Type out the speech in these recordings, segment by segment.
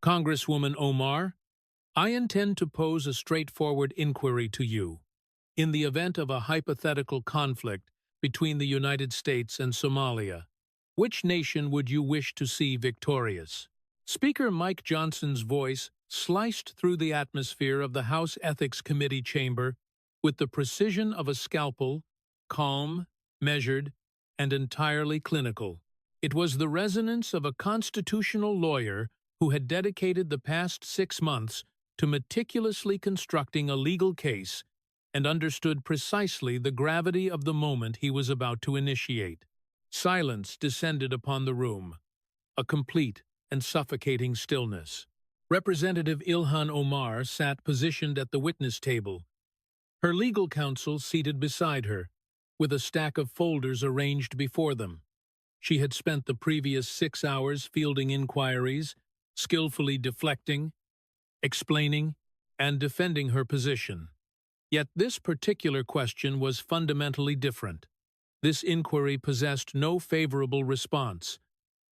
Congresswoman Omar, I intend to pose a straightforward inquiry to you. In the event of a hypothetical conflict between the United States and Somalia, which nation would you wish to see victorious? Speaker Mike Johnson's voice sliced through the atmosphere of the House Ethics Committee chamber with the precision of a scalpel, calm, measured, and entirely clinical. It was the resonance of a constitutional lawyer who had dedicated the past 6 months to meticulously constructing a legal case and understood precisely the gravity of the moment he was about to initiate. Silence descended upon the room, a complete and suffocating stillness. Representative Ilhan Omar sat positioned at the witness table, her legal counsel seated beside her, with a stack of folders arranged before them. She had spent the previous 6 hours fielding inquiries, skillfully deflecting, explaining, and defending her position. Yet this particular question was fundamentally different. This inquiry possessed no favorable response,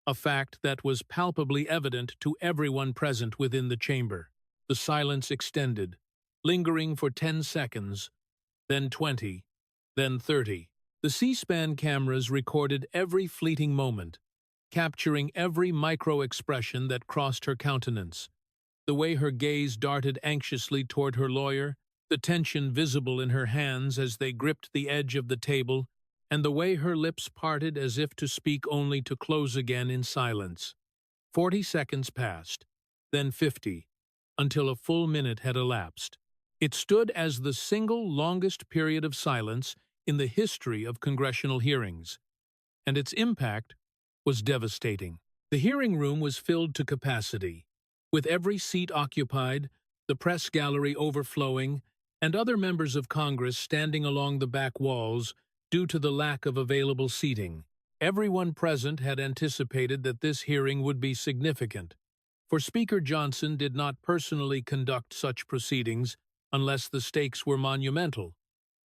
a fact that was palpably evident to everyone present within the chamber. The silence extended, lingering for 10 seconds, then 20, then 30. The C-SPAN cameras recorded every fleeting moment, capturing every micro-expression that crossed her countenance. The way her gaze darted anxiously toward her lawyer, the tension visible in her hands as they gripped the edge of the table, and the way her lips parted as if to speak only to close again in silence. 40 seconds passed, then 50, until a full minute had elapsed. It stood as the single longest period of silence in the history of congressional hearings, and its impact was devastating. The hearing room was filled to capacity, with every seat occupied, the press gallery overflowing, and other members of Congress standing along the back walls due to the lack of available seating. Everyone present had anticipated that this hearing would be significant, for Speaker Johnson did not personally conduct such proceedings unless the stakes were monumental.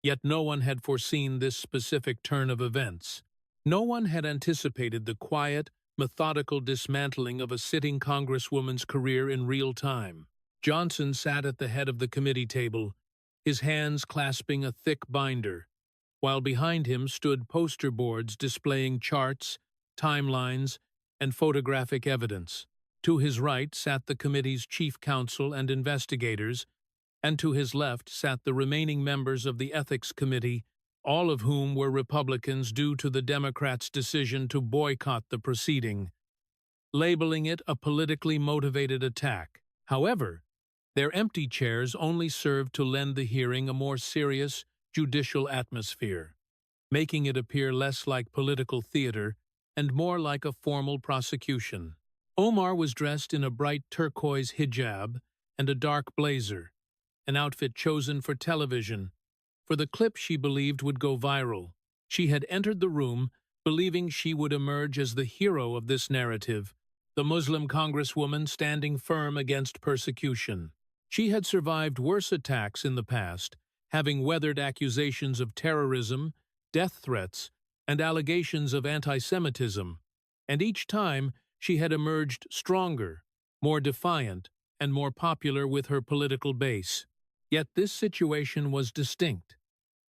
Yet no one had foreseen this specific turn of events. No one had anticipated the quiet, methodical dismantling of a sitting congresswoman's career in real time. Johnson sat at the head of the committee table, his hands clasping a thick binder, while behind him stood poster boards displaying charts, timelines, and photographic evidence. To his right sat the committee's chief counsel and investigators, and to his left sat the remaining members of the Ethics Committee, all of whom were Republicans due to the Democrats' decision to boycott the proceeding, labeling it a politically motivated attack. However, their empty chairs only served to lend the hearing a more serious, judicial atmosphere, making it appear less like political theater and more like a formal prosecution. Omar was dressed in a bright turquoise hijab and a dark blazer, an outfit chosen for television, for the clip she believed would go viral. She had entered the room believing she would emerge as the hero of this narrative, the Muslim congresswoman standing firm against persecution. She had survived worse attacks in the past, having weathered accusations of terrorism, death threats, and allegations of anti-Semitism, and each time she had emerged stronger, more defiant, and more popular with her political base. Yet this situation was distinct,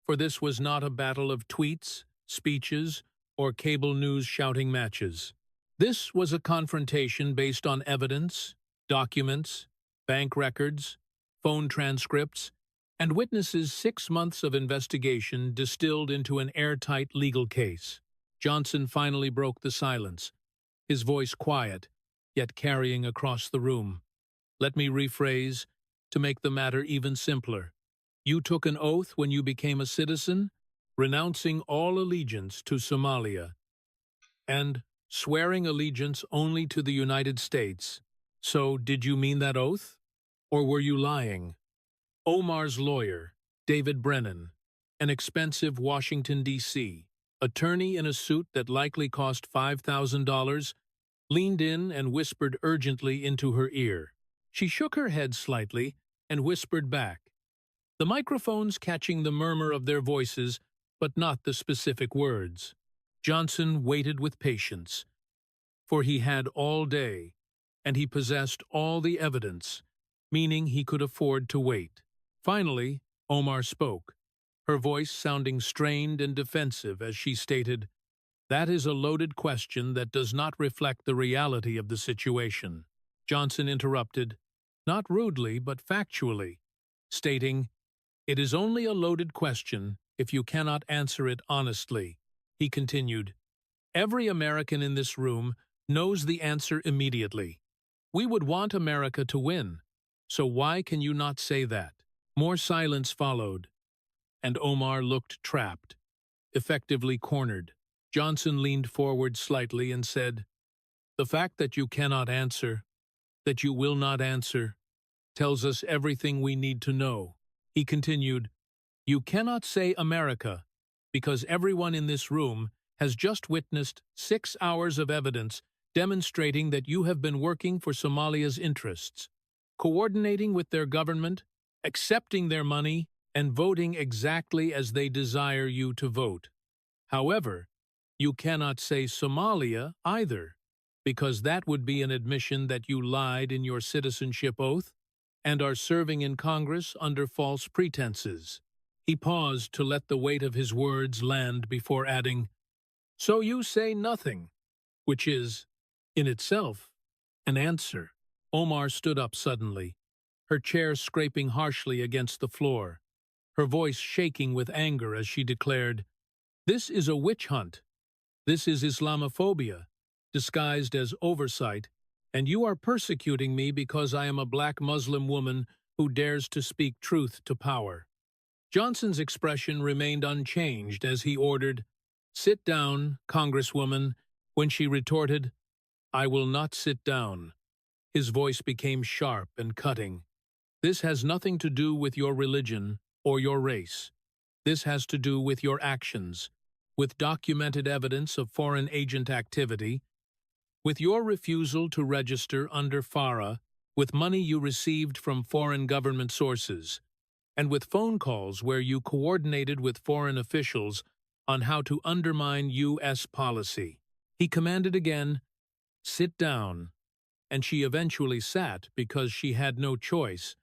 for this was not a battle of tweets, speeches, or cable news shouting matches. This was a confrontation based on evidence, documents, bank records, phone transcripts, and witnesses' 6 months of investigation distilled into an airtight legal case. Johnson finally broke the silence, his voice quiet, yet carrying across the room. Let me rephrase, to make the matter even simpler. You took an oath when you became a citizen, renouncing all allegiance to Somalia, and swearing allegiance only to the United States. So, did you mean that oath? Or were you lying? Omar's lawyer, David Brennan, an expensive Washington, D.C. attorney in a suit that likely cost $5,000, leaned in and whispered urgently into her ear. She shook her head slightly and whispered back, the microphones catching the murmur of their voices, but not the specific words. Johnson waited with patience, for he had all day, and he possessed all the evidence, meaning he could afford to wait. Finally, Omar spoke, her voice sounding strained and defensive as she stated, "That is a loaded question that does not reflect the reality of the situation." Johnson interrupted, not rudely but factually, stating, "It is only a loaded question if you cannot answer it honestly." He continued, "Every American in this room knows the answer immediately. We would want America to win, so why can you not say that?" More silence followed, and Omar looked trapped, effectively cornered. Johnson leaned forward slightly and said, "The fact that you cannot answer, that you will not answer, tells us everything we need to know." He continued, "You cannot say America, because everyone in this room has just witnessed 6 hours of evidence demonstrating that you have been working for Somalia's interests, coordinating with their government, accepting their money, and voting exactly as they desire you to vote. However, you cannot say Somalia either, because that would be an admission that you lied in your citizenship oath and are serving in Congress under false pretenses." He paused to let the weight of his words land before adding, "So you say nothing," which is, in itself, an answer. Omar stood up suddenly, her chair scraping harshly against the floor, her voice shaking with anger as she declared, "This is a witch hunt. This is Islamophobia, disguised as oversight, and you are persecuting me because I am a black Muslim woman who dares to speak truth to power." Johnson's expression remained unchanged as he ordered, "Sit down, Congresswoman," when she retorted, "I will not sit down." His voice became sharp and cutting. "This has nothing to do with your religion or your race. This has to do with your actions, with documented evidence of foreign agent activity, with your refusal to register under FARA, with money you received from foreign government sources, and with phone calls where you coordinated with foreign officials on how to undermine U.S. policy." He commanded again, "Sit down," and she eventually sat because she had no choice,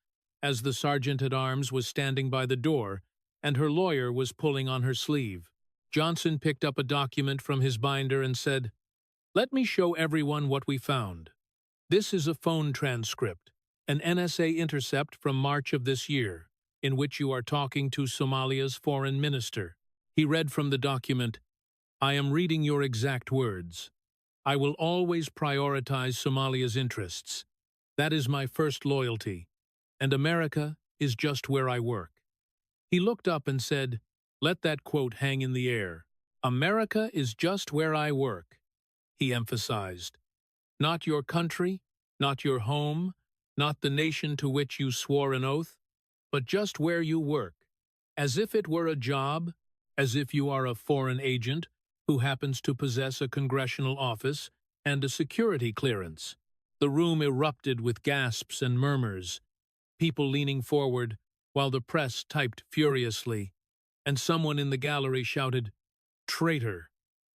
as the sergeant-at-arms was standing by the door and her lawyer was pulling on her sleeve. Johnson picked up a document from his binder and said, "Let me show everyone what we found. This is a phone transcript, an NSA intercept from March of this year, in which you are talking to Somalia's foreign minister." He read from the document, "I am reading your exact words. I will always prioritize Somalia's interests. That is my first loyalty, and America is just where I work." He looked up and said, "Let that quote hang in the air. America is just where I work," he emphasized. "Not your country, not your home, not the nation to which you swore an oath, but just where you work, as if it were a job, as if you are a foreign agent who happens to possess a congressional office and a security clearance." The room erupted with gasps and murmurs, people leaning forward while the press typed furiously, and someone in the gallery shouted, "Traitor,"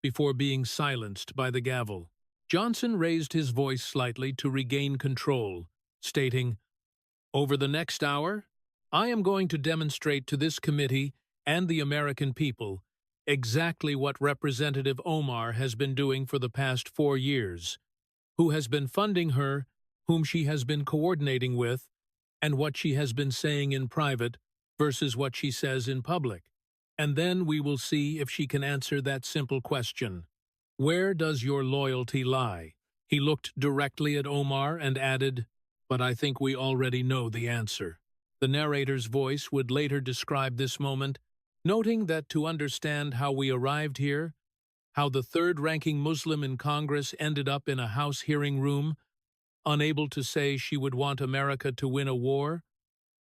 before being silenced by the gavel. Johnson raised his voice slightly to regain control, stating, "Over the next hour, I am going to demonstrate to this committee and the American people exactly what Representative Omar has been doing for the past 4 years, who has been funding her, whom she has been coordinating with, and what she has been saying in private versus what she says in public. And then we will see if she can answer that simple question. Where does your loyalty lie?" He looked directly at Omar and added, "But I think we already know the answer." The narrator's voice would later describe this moment, noting that to understand how we arrived here, how the third-ranking Muslim in Congress ended up in a House hearing room, unable to say she would want America to win a war,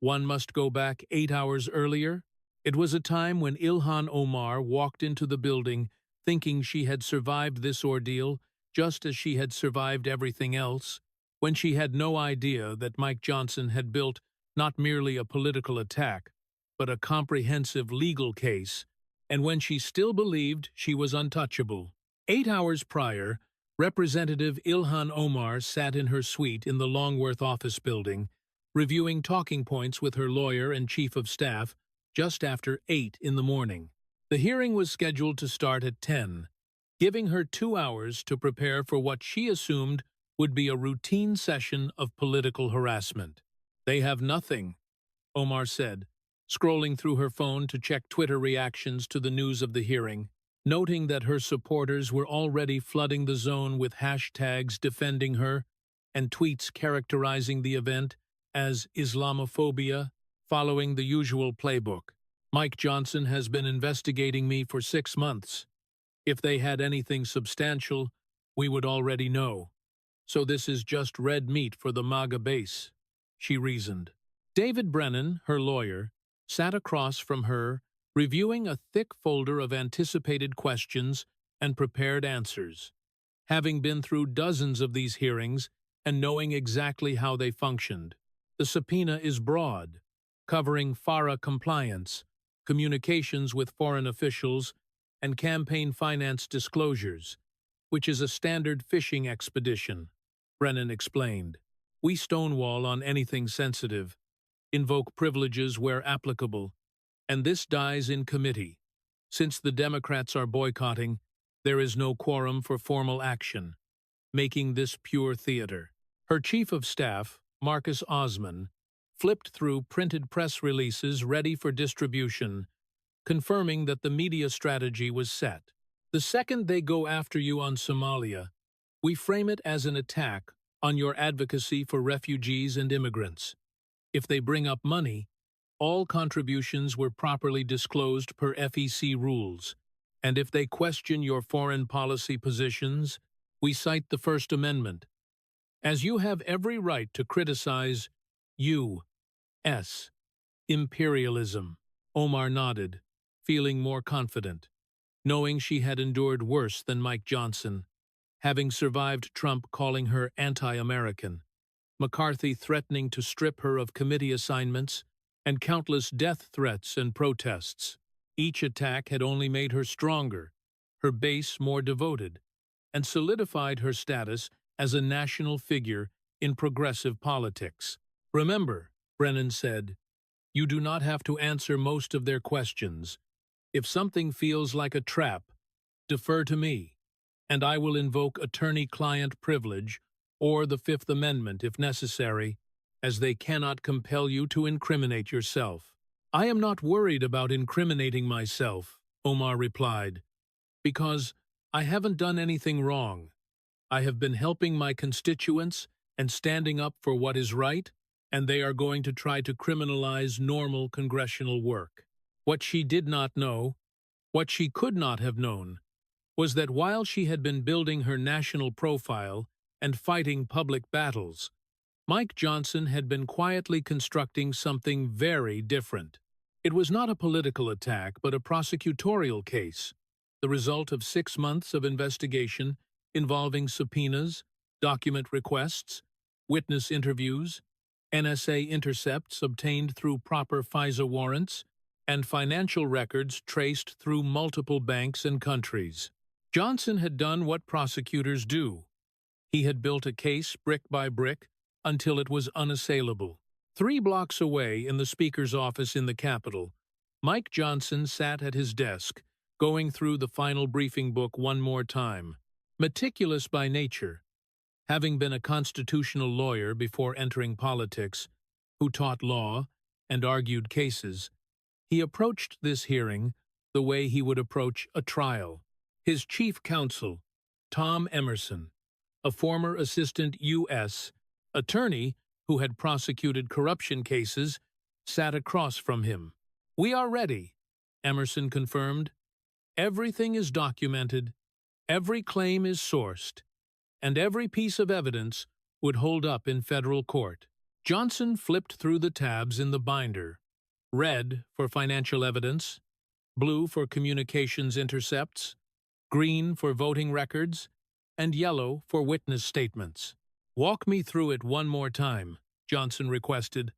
one must go back 8 hours earlier. It was a time when Ilhan Omar walked into the building thinking she had survived this ordeal just as she had survived everything else, when she had no idea that Mike Johnson had built not merely a political attack, but a comprehensive legal case, and when she still believed she was untouchable. 8 hours prior, Representative Ilhan Omar sat in her suite in the Longworth office building, reviewing talking points with her lawyer and chief of staff just after 8 in the morning. The hearing was scheduled to start at 10, giving her 2 hours to prepare for what she assumed would be a routine session of political harassment. "They have nothing," Omar said, scrolling through her phone to check Twitter reactions to the news of the hearing, noting that her supporters were already flooding the zone with hashtags defending her and tweets characterizing the event as Islamophobia, following the usual playbook. "Mike Johnson has been investigating me for 6 months. If they had anything substantial, we would already know. So this is just red meat for the MAGA base," she reasoned. David Brennan, her lawyer, sat across from her, reviewing a thick folder of anticipated questions and prepared answers. Having been through dozens of these hearings and knowing exactly how they functioned, the subpoena is broad, covering FARA compliance, communications with foreign officials, and campaign finance disclosures, which is a standard fishing expedition, Brennan explained. "We stonewall on anything sensitive, invoke privileges where applicable, and this dies in committee. Since the Democrats are boycotting, there is no quorum for formal action, making this pure theater." Her chief of staff, Marcus Osman, flipped through printed press releases ready for distribution, confirming that the media strategy was set. "The second they go after you on Somalia, we frame it as an attack on your advocacy for refugees and immigrants. If they bring up money, all contributions were properly disclosed per FEC rules, and if they question your foreign policy positions, we cite the First Amendment. As you have every right to criticize U.S. imperialism." Omar nodded, feeling more confident, knowing she had endured worse than Mike Johnson, having survived Trump calling her anti-American, McCarthy threatening to strip her of committee assignments, and countless death threats and protests. Each attack had only made her stronger, her base more devoted, and solidified her status as a national figure in progressive politics. "Remember," Brennan said, "you do not have to answer most of their questions. If something feels like a trap, defer to me, and I will invoke attorney-client privilege or the Fifth Amendment if necessary, as they cannot compel you to incriminate yourself." "I am not worried about incriminating myself," Omar replied, "because I haven't done anything wrong. I have been helping my constituents and standing up for what is right, and they are going to try to criminalize normal congressional work." What she did not know, what she could not have known, was that while she had been building her national profile and fighting public battles, Mike Johnson had been quietly constructing something very different. It was not a political attack, but a prosecutorial case, the result of 6 months of investigation involving subpoenas, document requests, witness interviews, NSA intercepts obtained through proper FISA warrants, and financial records traced through multiple banks and countries. Johnson had done what prosecutors do. He had built a case brick by brick until it was unassailable. 3 blocks away in the Speaker's office in the Capitol, Mike Johnson sat at his desk, going through the final briefing book one more time. Meticulous by nature, having been a constitutional lawyer before entering politics, who taught law and argued cases, he approached this hearing the way he would approach a trial. His chief counsel, Tom Emerson, a former assistant U.S. attorney who had prosecuted corruption cases, sat across from him. "We are ready," Emerson confirmed. "Everything is documented, every claim is sourced, and every piece of evidence would hold up in federal court." Johnson flipped through the tabs in the binder. Red for financial evidence, blue for communications intercepts, green for voting records, and yellow for witness statements. "Walk me through it one more time," Johnson requested.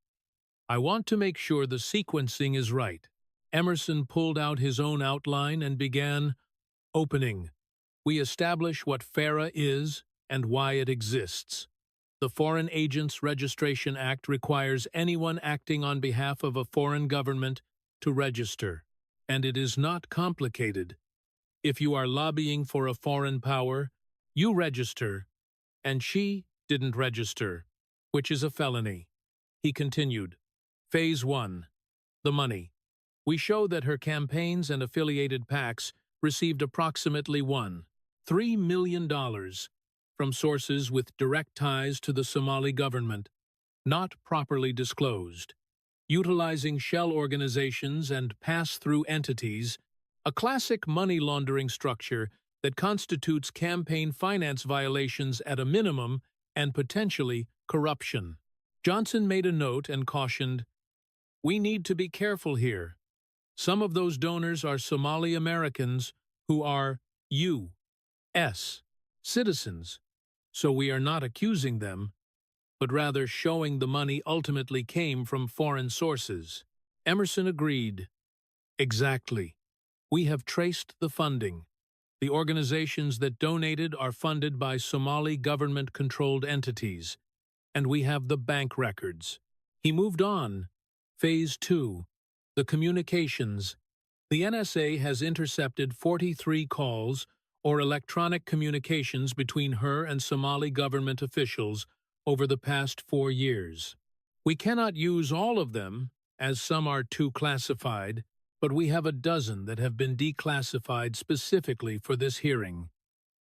"I want to make sure the sequencing is right." Emerson pulled out his own outline and began, "Opening. We establish what FARA is and why it exists. The Foreign Agents Registration Act requires anyone acting on behalf of a foreign government to register, and it is not complicated. If you are lobbying for a foreign power, you register, and she didn't register, which is a felony. He continued. Phase 1. The money. We show that her campaigns and affiliated PACs received approximately $3 million from sources with direct ties to the Somali government, not properly disclosed. Utilizing shell organizations and pass-through entities, a classic money laundering structure that constitutes campaign finance violations at a minimum and potentially corruption. Johnson made a note and cautioned, "We need to be careful here. Some of those donors are Somali Americans who are U.S. citizens, so we are not accusing them, but rather showing the money ultimately came from foreign sources." Emerson agreed. Exactly. We have traced the funding. The organizations that donated are funded by Somali government-controlled entities, and we have the bank records. He moved on. Phase 2. The communications. The NSA has intercepted 43 calls or electronic communications between her and Somali government officials over the past 4 years. We cannot use all of them, as some are too classified, but we have a dozen that have been declassified specifically for this hearing,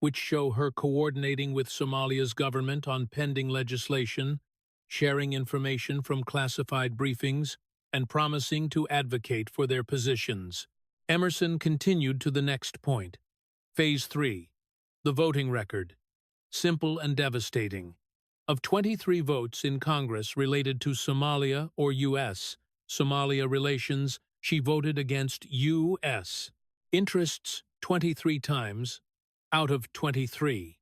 which show her coordinating with Somalia's government on pending legislation, sharing information from classified briefings, and promising to advocate for their positions. Emerson continued to the next point. Phase 3. The voting record. Simple and devastating. Of 23 votes in Congress related to Somalia or U.S. Somalia relations, she voted against U.S. interests 23 times out of 23,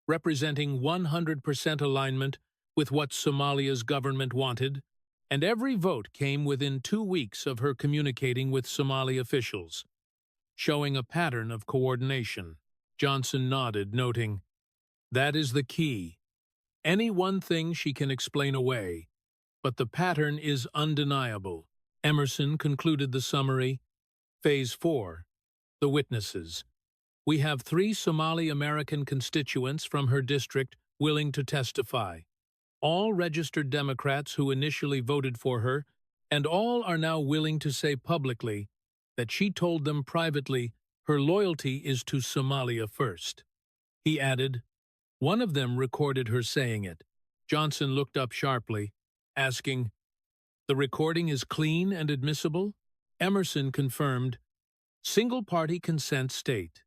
representing 100% alignment with what Somalia's government wanted, and every vote came within 2 weeks of her communicating with Somali officials, showing a pattern of coordination. Johnson nodded, noting, "That is the key. Any one thing she can explain away, but the pattern is undeniable." Emerson concluded the summary. Phase 4. The witnesses. We have 3 Somali American constituents from her district willing to testify. All registered Democrats who initially voted for her, and all are now willing to say publicly that she told them privately her loyalty is to Somalia first. He added, one of them recorded her saying it. Johnson looked up sharply, asking, "The recording is clean and admissible?" Emerson confirmed, "Single-party consent state.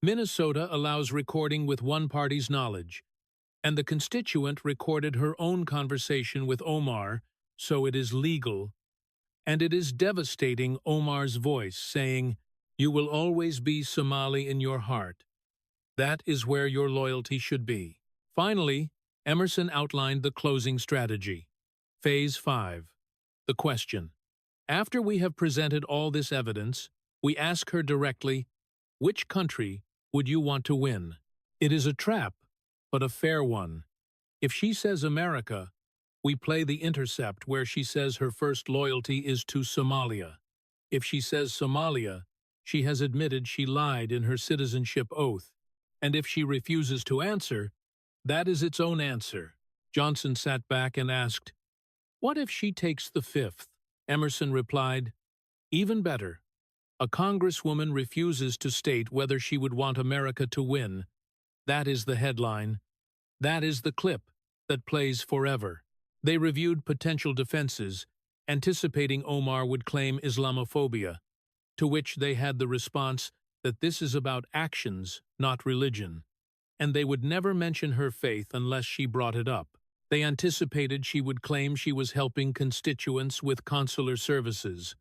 Minnesota allows recording with one party's knowledge, and the constituent recorded her own conversation with Omar, so it is legal. And it is devastating Omar's voice saying, 'You will always be Somali in your heart. That is where your loyalty should be.'" Finally, Emerson outlined the closing strategy. Phase 5. The question. After we have presented all this evidence, we ask her directly, which country would you want to win? It is a trap, but a fair one. If she says America, we play the intercept where she says her first loyalty is to Somalia. If she says Somalia, she has admitted she lied in her citizenship oath. And if she refuses to answer, that is its own answer. Johnson sat back and asked, "What if she takes the 5th? Emerson replied, "Even better. A congresswoman refuses to state whether she would want America to win. That is the headline. That is the clip that plays forever." They reviewed potential defenses, anticipating Omar would claim Islamophobia, to which they had the response that this is about actions, not religion, and they would never mention her faith unless she brought it up. They anticipated she would claim she was helping constituents with consular services,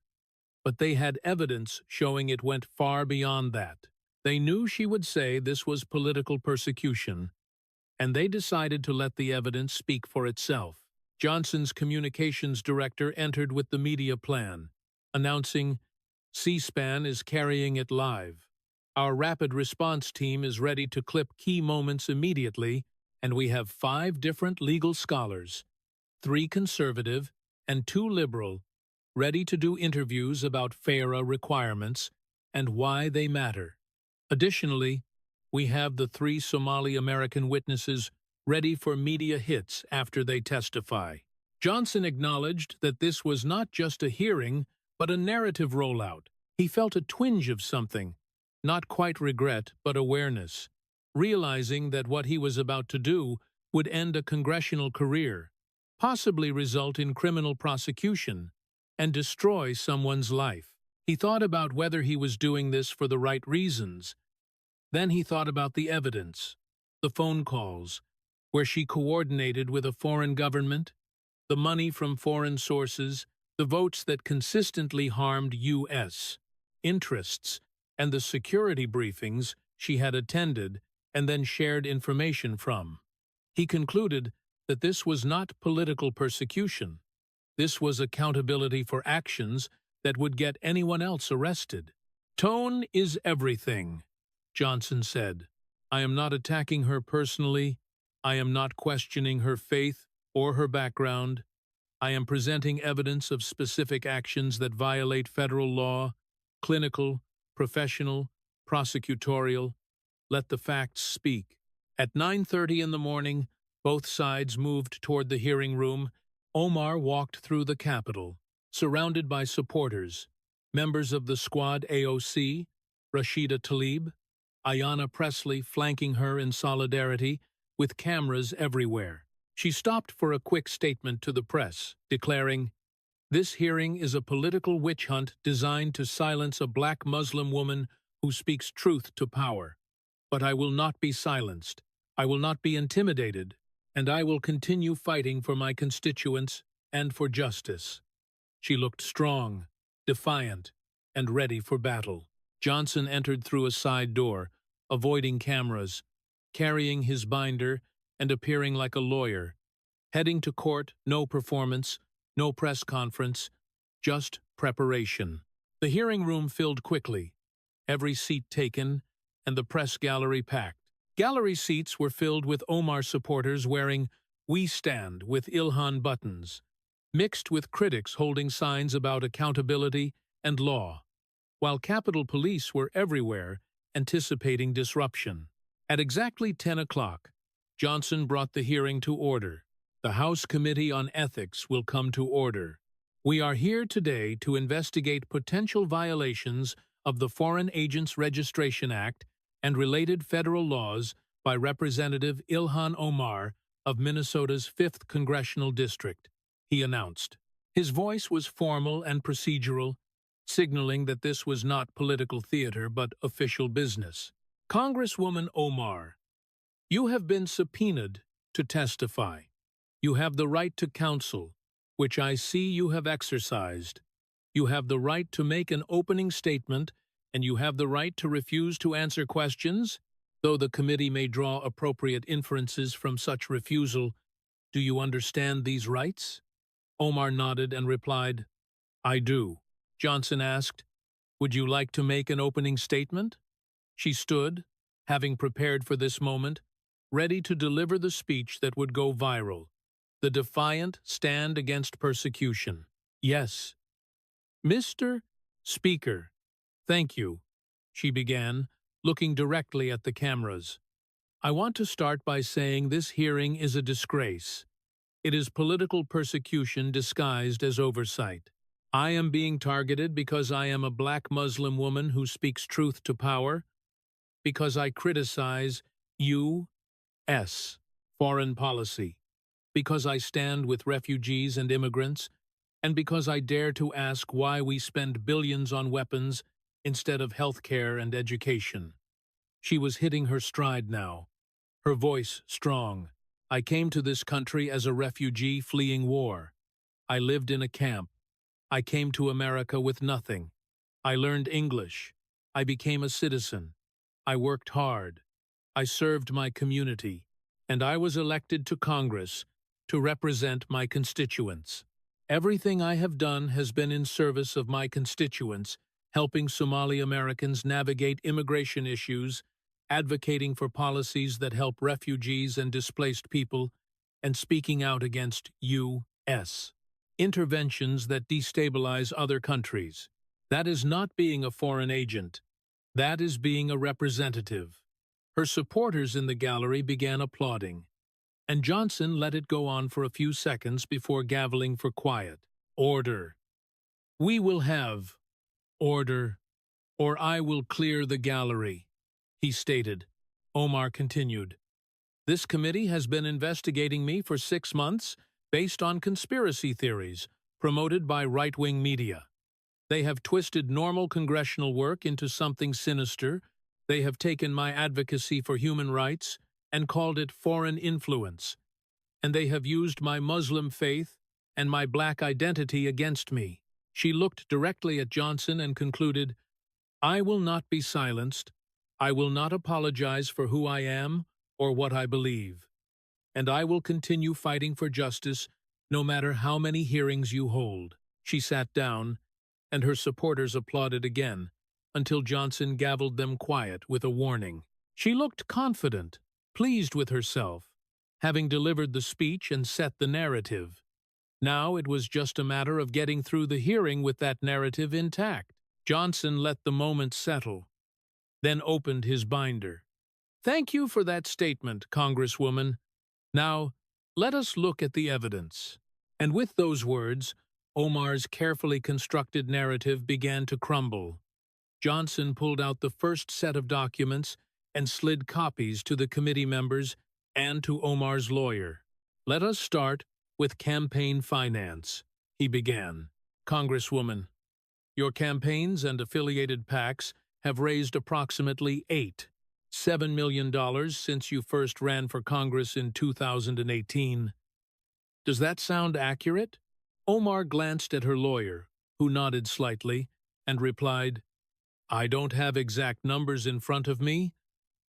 but they had evidence showing it went far beyond that. They knew she would say this was political persecution, and they decided to let the evidence speak for itself. Johnson's communications director entered with the media plan, announcing, "C-SPAN is carrying it live." Our rapid response team is ready to clip key moments immediately, and we have 5 different legal scholars, 3 conservative and 2 liberal, ready to do interviews about FARA requirements and why they matter. Additionally, we have the 3 Somali-American witnesses ready for media hits after they testify. Johnson acknowledged that this was not just a hearing, but a narrative rollout. He felt a twinge of something, not quite regret, but awareness, realizing that what he was about to do would end a congressional career, possibly result in criminal prosecution, and destroy someone's life. He thought about whether he was doing this for the right reasons. Then he thought about the evidence, the phone calls, where she coordinated with a foreign government, the money from foreign sources, the votes that consistently harmed U.S. interests, and the security briefings she had attended and then shared information from. He concluded that this was not political persecution. This was accountability for actions that would get anyone else arrested. "Tone is everything," Johnson said. "I am not attacking her personally. I am not questioning her faith or her background. I am presenting evidence of specific actions that violate federal law, clinical, professional, prosecutorial. Let the facts speak." At 9:30 in the morning, both sides moved toward the hearing room. Omar walked through the Capitol, surrounded by supporters, members of the Squad AOC, Rashida Tlaib, Ayanna Pressley flanking her in solidarity, with cameras everywhere. She stopped for a quick statement to the press, declaring, "This hearing is a political witch hunt designed to silence a black Muslim woman who speaks truth to power. But I will not be silenced. I will not be intimidated, and I will continue fighting for my constituents and for justice." She looked strong, defiant, and ready for battle. Johnson entered through a side door, avoiding cameras, carrying his binder and appearing like a lawyer. Heading to court, no performance, no press conference, just preparation. The hearing room filled quickly, every seat taken, and the press gallery packed. Gallery seats were filled with Omar supporters wearing "We Stand" with Ilhan buttons, mixed with critics holding signs about accountability and law, while Capitol Police were everywhere, anticipating disruption. At exactly 10 o'clock, Johnson brought the hearing to order. "The House Committee on Ethics will come to order. We are here today to investigate potential violations of the Foreign Agents Registration Act and related federal laws by Representative Ilhan Omar of Minnesota's 5th Congressional District," he announced. His voice was formal and procedural, signaling that this was not political theater but official business. "Congresswoman Omar, you have been subpoenaed to testify. You have the right to counsel, which I see you have exercised. You have the right to make an opening statement, and you have the right to refuse to answer questions, though the committee may draw appropriate inferences from such refusal. Do you understand these rights?" Omar nodded and replied, "I do." Johnson asked, "Would you like to make an opening statement?" She stood, having prepared for this moment, ready to deliver the speech that would go viral. The defiant stand against persecution. "Yes." "Mr. Speaker, thank you," she began, looking directly at the cameras. "I want to start by saying this hearing is a disgrace. It is political persecution disguised as oversight. I am being targeted because I am a black Muslim woman who speaks truth to power, because I criticize U.S. foreign policy, because I stand with refugees and immigrants, and because I dare to ask why we spend billions on weapons instead of health care and education." She was hitting her stride now, her voice strong. "I came to this country as a refugee fleeing war. I lived in a camp. I came to America with nothing. I learned English. I became a citizen. I worked hard. I served my community, and I was elected to Congress to represent my constituents. Everything I have done has been in service of my constituents helping Somali Americans navigate immigration issues, advocating for policies that help refugees and displaced people, and speaking out against U.S. interventions that destabilize other countries. That is not being a foreign agent. That is being a representative. Her supporters in the gallery began applauding, and Johnson let it go on for a few seconds before gaveling for quiet. Order. We will have order, or I will clear the gallery, he stated. Omar continued. This committee has been investigating me for 6 months based on conspiracy theories promoted by right-wing media. They have twisted normal congressional work into something sinister. They have taken my advocacy for human rights and called it foreign influence. And they have used my Muslim faith and my black identity against me. She looked directly at Johnson and concluded, I will not be silenced. I will not apologize for who I am or what I believe. And I will continue fighting for justice no matter how many hearings you hold. She sat down, and her supporters applauded again, until Johnson gavelled them quiet with a warning. She looked confident, pleased with herself, having delivered the speech and set the narrative. Now it was just a matter of getting through the hearing with that narrative intact. Johnson let the moment settle, then opened his binder. Thank you for that statement, Congresswoman. Now, let us look at the evidence. And with those words, Omar's carefully constructed narrative began to crumble. Johnson pulled out the first set of documents and slid copies to the committee members and to Omar's lawyer. Let us start with campaign finance, he began. Congresswoman, your campaigns and affiliated PACs have raised approximately $7 million since you first ran for Congress in 2018. Does that sound accurate? Omar glanced at her lawyer, who nodded slightly, and replied, I don't have exact numbers in front of me,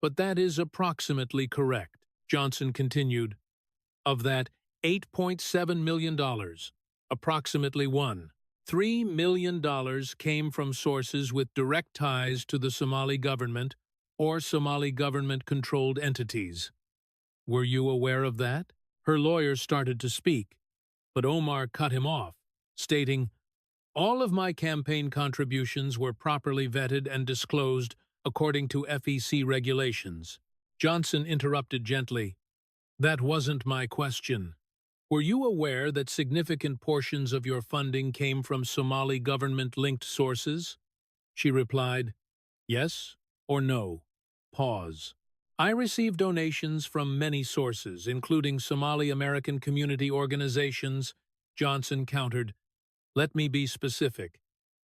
but that is approximately correct. Johnson continued, of that $8.7 million, approximately $3 million came from sources with direct ties to the Somali government or Somali government-controlled entities. Were you aware of that? Her lawyer started to speak, but Omar cut him off, stating, all of my campaign contributions were properly vetted and disclosed according to FEC regulations. Johnson interrupted gently, that wasn't my question. Were you aware that significant portions of your funding came from Somali government-linked sources? She replied, yes or no. Pause. I received donations from many sources, including Somali American community organizations. Johnson countered, let me be specific,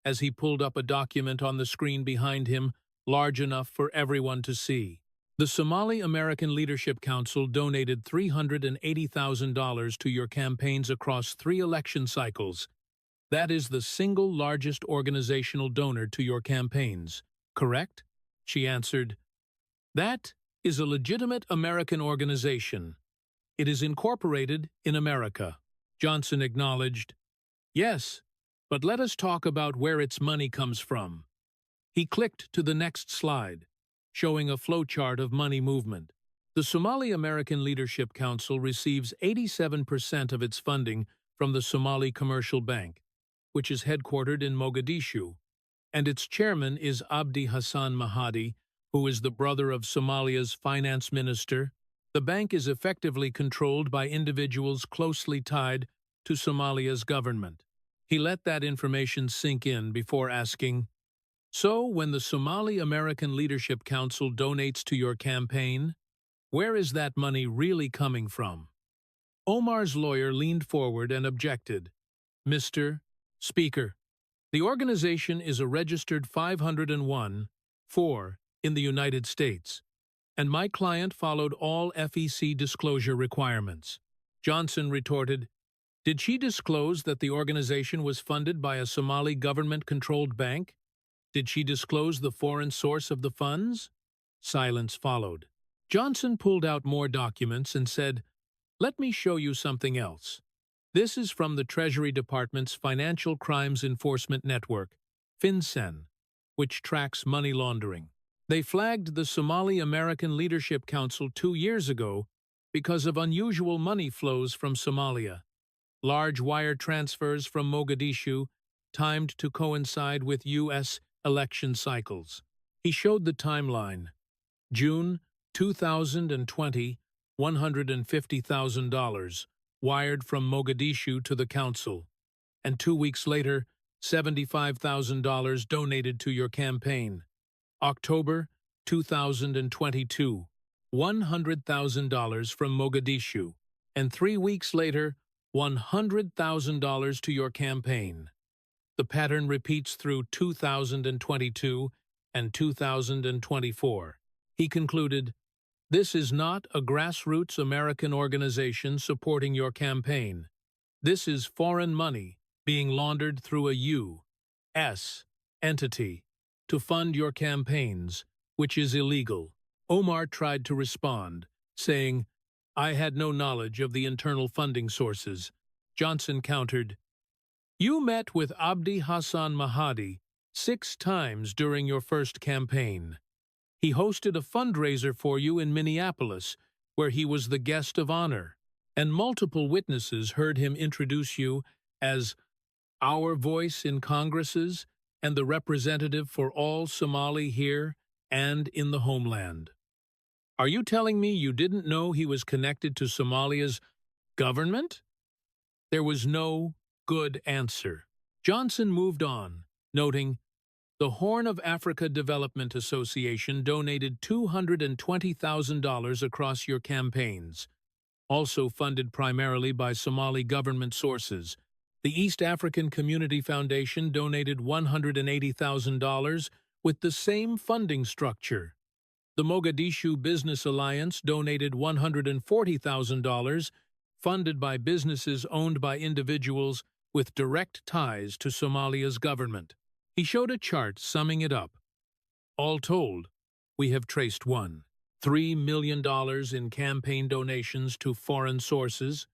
as he pulled up a document on the screen behind him, large enough for everyone to see. The Somali American Leadership Council donated $380,000 to your campaigns across 3 election cycles. That is the single largest organizational donor to your campaigns, correct? She answered, that is a legitimate American organization. It is incorporated in America. Johnson acknowledged, yes, but let us talk about where its money comes from. He clicked to the next slide, showing a flowchart of money movement. The Somali American Leadership Council receives 87% of its funding from the Somali Commercial Bank, which is headquartered in Mogadishu, and its chairman is Abdi Hassan Mahdi, who is the brother of Somalia's finance minister. The bank is effectively controlled by individuals closely tied to Somalia's government. He let that information sink in before asking, so when the Somali American Leadership Council donates to your campaign, where is that money really coming from? Omar's lawyer leaned forward and objected. Mr. Speaker, the organization is a registered 501(4) in the United States, and my client followed all FEC disclosure requirements. Johnson retorted, did she disclose that the organization was funded by a Somali government-controlled bank? Did she disclose the foreign source of the funds? Silence followed. Johnson pulled out more documents and said, let me show you something else. This is from the Treasury Department's Financial Crimes Enforcement Network, FinCEN. which tracks money laundering. They flagged the Somali American Leadership Council 2 years ago because of unusual money flows from Somalia. Large wire transfers from Mogadishu, timed to coincide with U.S. election cycles. He showed the timeline. June 2020, $150,000 wired from Mogadishu to the council, and 2 weeks later, $75,000 donated to your campaign. October 2022, $100,000 from Mogadishu, and 3 weeks later, $100,000 to your campaign. The pattern repeats through 2022 and 2024. He concluded, "This is not a grassroots American organization supporting your campaign. This is foreign money being laundered through a U.S. entity to fund your campaigns, which is illegal." Omar tried to respond, saying, "I had no knowledge of the internal funding sources." Johnson countered, "You met with Abdi Hassan Mahdi 6 times during your first campaign. He hosted a fundraiser for you in Minneapolis, where he was the guest of honor, and multiple witnesses heard him introduce you as our voice in Congresses and the representative for all Somali here and in the homeland. Are you telling me you didn't know he was connected to Somalia's government?" There was no good answer. Johnson moved on, noting, "The Horn of Africa Development Association donated $220,000 across your campaigns, also funded primarily by Somali government sources. The East African Community Foundation donated $180,000 with the same funding structure. The Mogadishu Business Alliance donated $140,000, funded by businesses owned by individuals with direct ties to Somalia's government." He showed a chart summing it up. "All told, we have traced $3 million in campaign donations to foreign sources.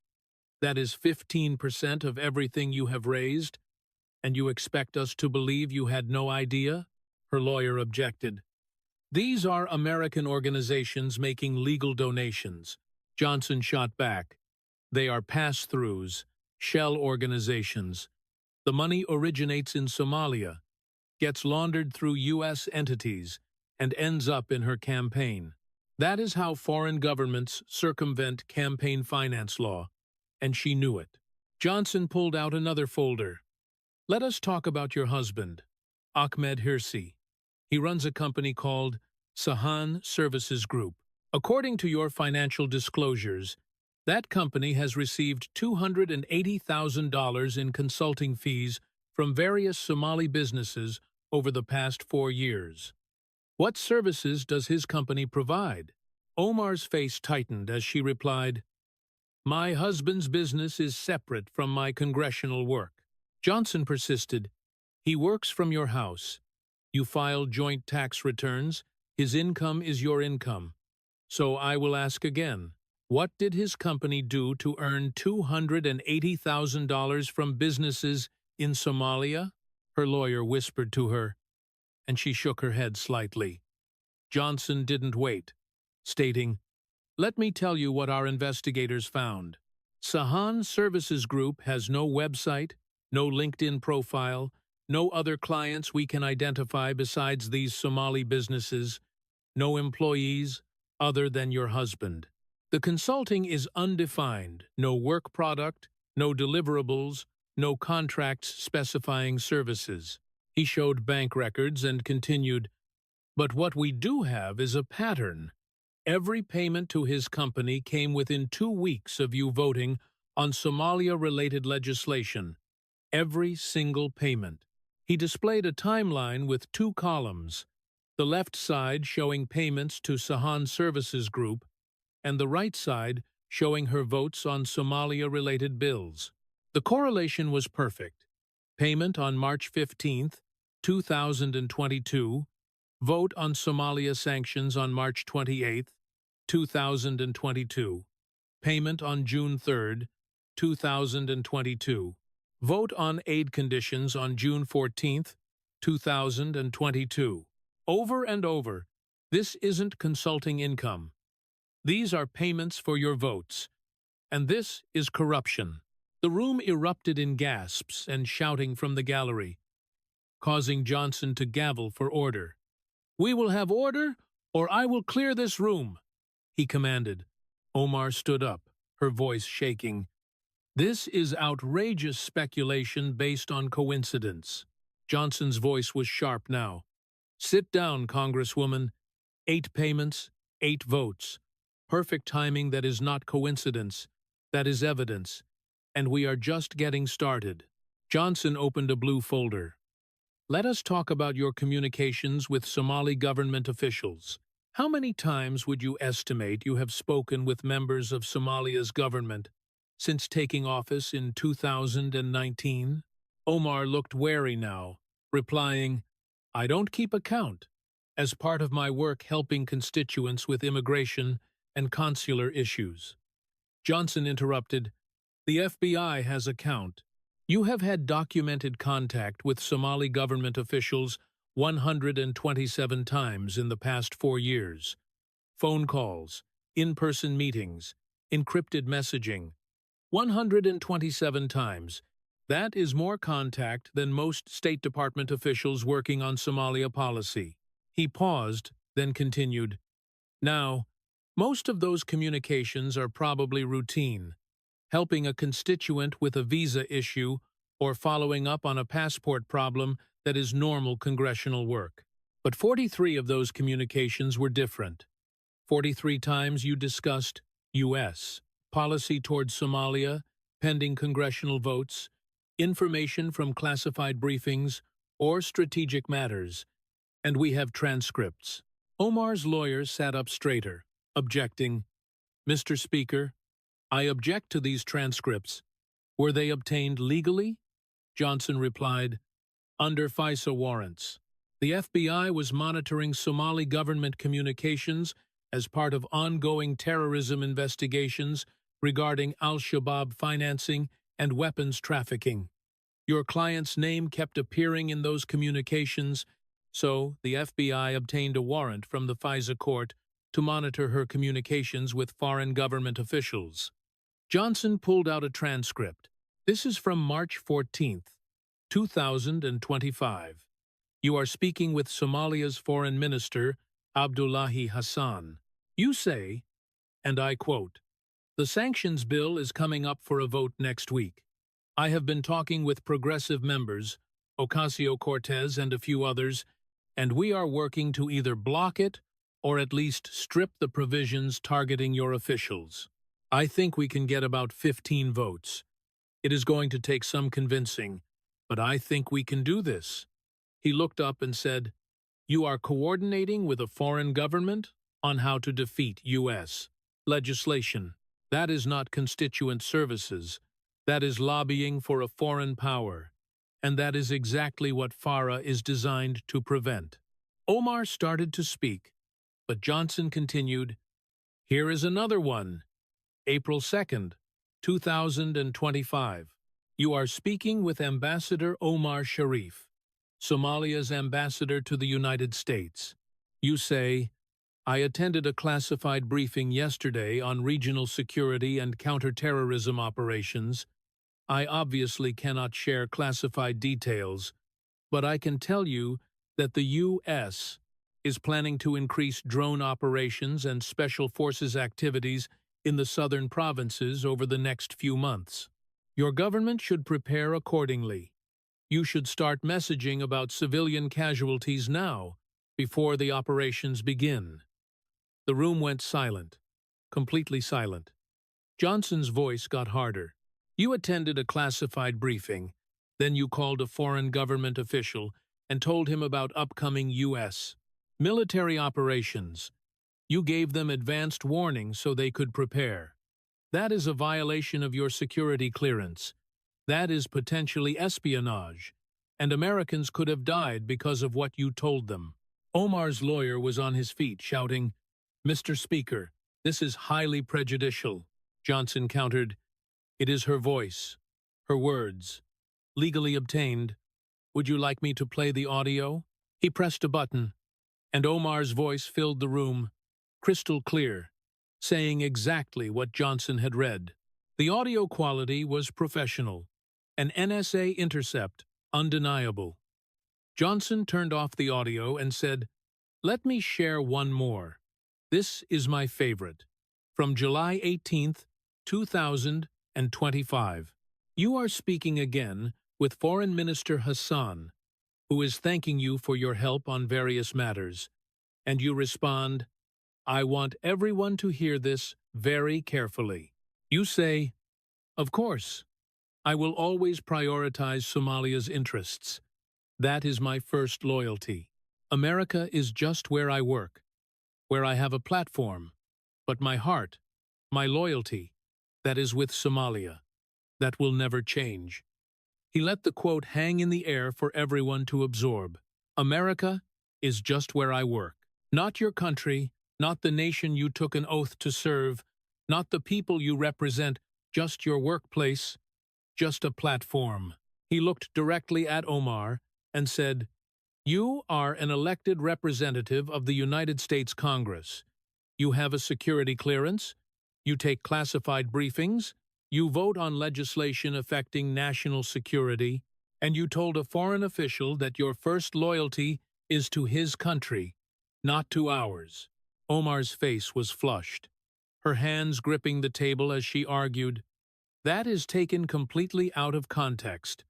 That is 15% of everything you have raised, and you expect us to believe you had no idea?" Her lawyer objected. "These are American organizations making legal donations." Johnson shot back. "They are pass-throughs, shell organizations. The money originates in Somalia, gets laundered through U.S. entities, and ends up in her campaign. That is how foreign governments circumvent campaign finance law, and she knew it." Johnson pulled out another folder. "Let us talk about your husband, Ahmed Hirsi. He runs a company called Sahan Services Group. According to your financial disclosures, that company has received $280,000 in consulting fees from various Somali businesses over the past 4 years. What services does his company provide?" Omar's face tightened as she replied, "My husband's business is separate from my congressional work." Johnson persisted, "He works from your house. You file joint tax returns. His income is your income. So I will ask again, what did his company do to earn $280,000 from businesses in Somalia?" Her lawyer whispered to her, and she shook her head slightly. Johnson didn't wait, stating, "Let me tell you what our investigators found. Sahan Services Group has no website, no LinkedIn profile, no other clients we can identify besides these Somali businesses, no employees other than your husband. The consulting is undefined, no work product, no deliverables, no contracts specifying services." He showed bank records and continued, "But what we do have is a pattern. Every payment to his company came within 2 weeks of you voting on Somalia-related legislation. Every single payment." He displayed a timeline with 2 columns, the left side showing payments to Sahan Services Group, and the right side showing her votes on Somalia-related bills. The correlation was perfect. Payment on March 15, 2022, vote on Somalia sanctions on March 28, 2022, payment on June 3, 2022, vote on aid conditions on June 14, 2022. Over and over, this isn't consulting income. These are payments for your votes. And this is corruption. The room erupted in gasps and shouting from the gallery, causing Johnson to gavel for order. "We will have order, or I will clear this room," he commanded. Omar stood up, her voice shaking. "This is outrageous speculation based on coincidence." Johnson's voice was sharp now. "Sit down, Congresswoman. 8 payments, 8 votes. Perfect timing that is not coincidence. That is evidence. And we are just getting started." Johnson opened a blue folder. "Let us talk about your communications with Somali government officials. How many times would you estimate you have spoken with members of Somalia's government since taking office in 2019? Omar looked wary now, replying, "I don't keep account, as part of my work helping constituents with immigration and consular issues." Johnson interrupted, "The FBI has a count. You have had documented contact with Somali government officials 127 times in the past 4 years. Phone calls, in-person meetings, encrypted messaging. 127 times. That is more contact than most State Department officials working on Somalia policy." He paused, then continued, "Now, most of those communications are probably routine, helping a constituent with a visa issue or following up on a passport problem that is normal congressional work. But 43 of those communications were different. 43 times you discussed U.S. policy towards Somalia, pending congressional votes, information from classified briefings, or strategic matters, and we have transcripts." Omar's lawyer sat up straighter, objecting, "Mr. Speaker, I object to these transcripts. Were they obtained legally?" Johnson replied, "Under FISA warrants. The FBI was monitoring Somali government communications as part of ongoing terrorism investigations regarding al-Shabaab financing and weapons trafficking. Your client's name kept appearing in those communications, so the FBI obtained a warrant from the FISA court to monitor her communications with foreign government officials." Johnson pulled out a transcript. This is from March 14th, 2025. You are speaking with Somalia's Foreign Minister, Abdullahi Hassan. You say, and I quote, "The sanctions bill is coming up for a vote next week. I have been talking with progressive members, Ocasio-Cortez and a few others, and we are working to either block it or at least strip the provisions targeting your officials. I think we can get about 15 votes. It is going to take some convincing, but I think we can do this." He looked up and said, "You are coordinating with a foreign government on how to defeat U.S. legislation. That is not constituent services. That is lobbying for a foreign power. And that is exactly what FARA is designed to prevent." Omar started to speak, but Johnson continued, "Here is another one. April 2nd, 2025. You are speaking with Ambassador Omar Sharif, Somalia's ambassador to the United States. You say, I attended a classified briefing yesterday on regional security and counterterrorism operations. I obviously cannot share classified details, but I can tell you that the U.S. is planning to increase drone operations and special forces activities in the southern provinces over the next few months. Your government should prepare accordingly. You should start messaging about civilian casualties now, before the operations begin." The room went silent, completely silent. Johnson's voice got harder. "You attended a classified briefing, then you called a foreign government official and told him about upcoming U.S. military operations. You gave them advanced warning so they could prepare. That is a violation of your security clearance. That is potentially espionage, and Americans could have died because of what you told them." Omar's lawyer was on his feet, shouting, "Mr. Speaker, this is highly prejudicial." Johnson countered, "It is her voice, her words, legally obtained. Would you like me to play the audio? He pressed a button, and Omar's voice filled the room, crystal clear, saying exactly what Johnson had read. The audio quality was professional, an NSA intercept, undeniable. Johnson turned off the audio and said, "Let me share one more. This is my favorite. From July 18th, 2025. You are speaking again with Foreign Minister Hassan, who is thanking you for your help on various matters. And you respond, 'I want everyone to hear this very carefully.' You say, 'Of course, I will always prioritize Somalia's interests. That is my first loyalty. America is just where I work, where I have a platform, but my heart, my loyalty, that is with Somalia. That will never change.'" He let the quote hang in the air for everyone to absorb. America is just where I work. Not your country, not the nation you took an oath to serve, not the people you represent, just your workplace, just a platform. He looked directly at Omar and said, "You are an elected representative of the United States Congress. You have a security clearance, you take classified briefings, you vote on legislation affecting national security, and you told a foreign official that your first loyalty is to his country, not to ours." Omar's face was flushed, her hands gripping the table as she argued, "That is taken completely out of context.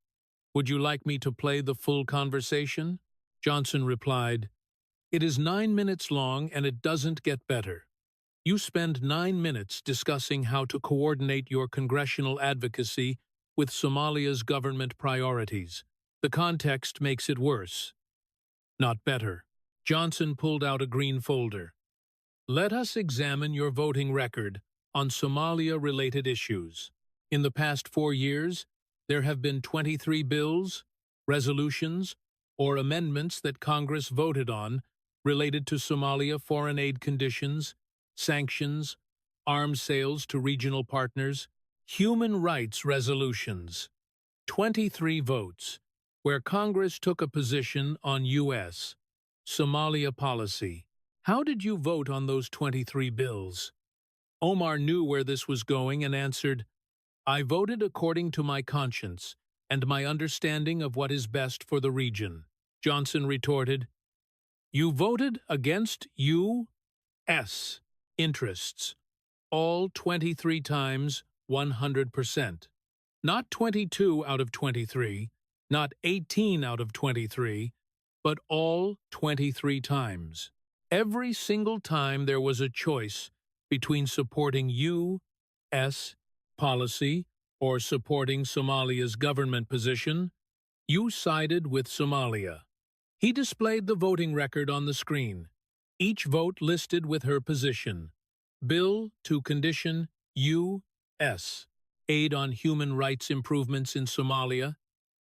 Would you like me to play the full conversation?" Johnson replied, "It is 9 minutes long and it doesn't get better. You spend 9 minutes discussing how to coordinate your congressional advocacy with Somalia's government priorities. The context makes it worse, not better." Johnson pulled out a green folder. "Let us examine your voting record on Somalia-related issues. In the past 4 years, there have been 23 bills, resolutions, or amendments that Congress voted on related to Somalia foreign aid conditions, sanctions, arms sales to regional partners, human rights resolutions. 23 votes, where Congress took a position on U.S. Somalia policy. How did you vote on those 23 bills?" Omar knew where this was going and answered, "I voted according to my conscience and my understanding of what is best for the region." Johnson retorted, "You voted against U.S. interests, all 23 times 100%. Not 22 out of 23, not 18 out of 23, but all 23 times. Every single time there was a choice between supporting U.S. policy or supporting Somalia's government position, you sided with Somalia." He displayed the voting record on the screen, each vote listed with her position. Bill to condition U.S. aid on human rights improvements in Somalia,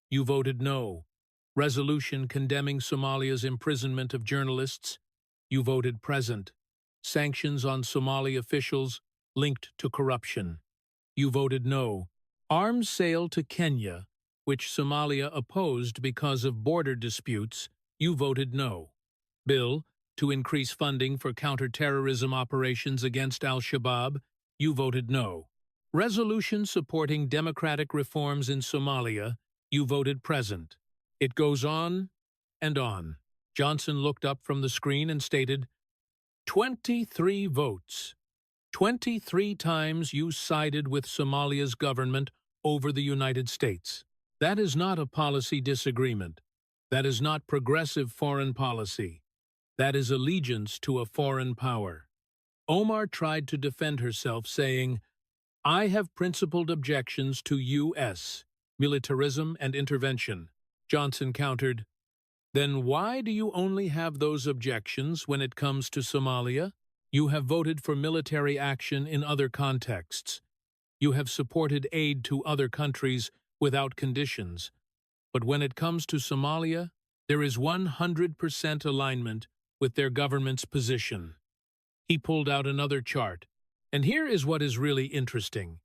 you voted no. Resolution condemning Somalia's imprisonment of journalists, you voted present. Sanctions on Somali officials linked to corruption, you voted no. Arms sale to Kenya, which Somalia opposed because of border disputes, you voted no. Bill to increase funding for counterterrorism operations against al-Shabaab, you voted no. Resolution supporting democratic reforms in Somalia, you voted present. It goes on and on. Johnson looked up from the screen and stated, 23 votes. 23 times you sided with Somalia's government over the United States. That is not a policy disagreement. That is not progressive foreign policy. That is allegiance to a foreign power. Omar tried to defend herself, saying, "I have principled objections to U.S. militarism and intervention." Johnson countered, "Then why do you only have those objections when it comes to Somalia? You have voted for military action in other contexts. You have supported aid to other countries without conditions. But when it comes to Somalia, there is 100% alignment with their government's position." He pulled out another chart, and here is what is really interesting.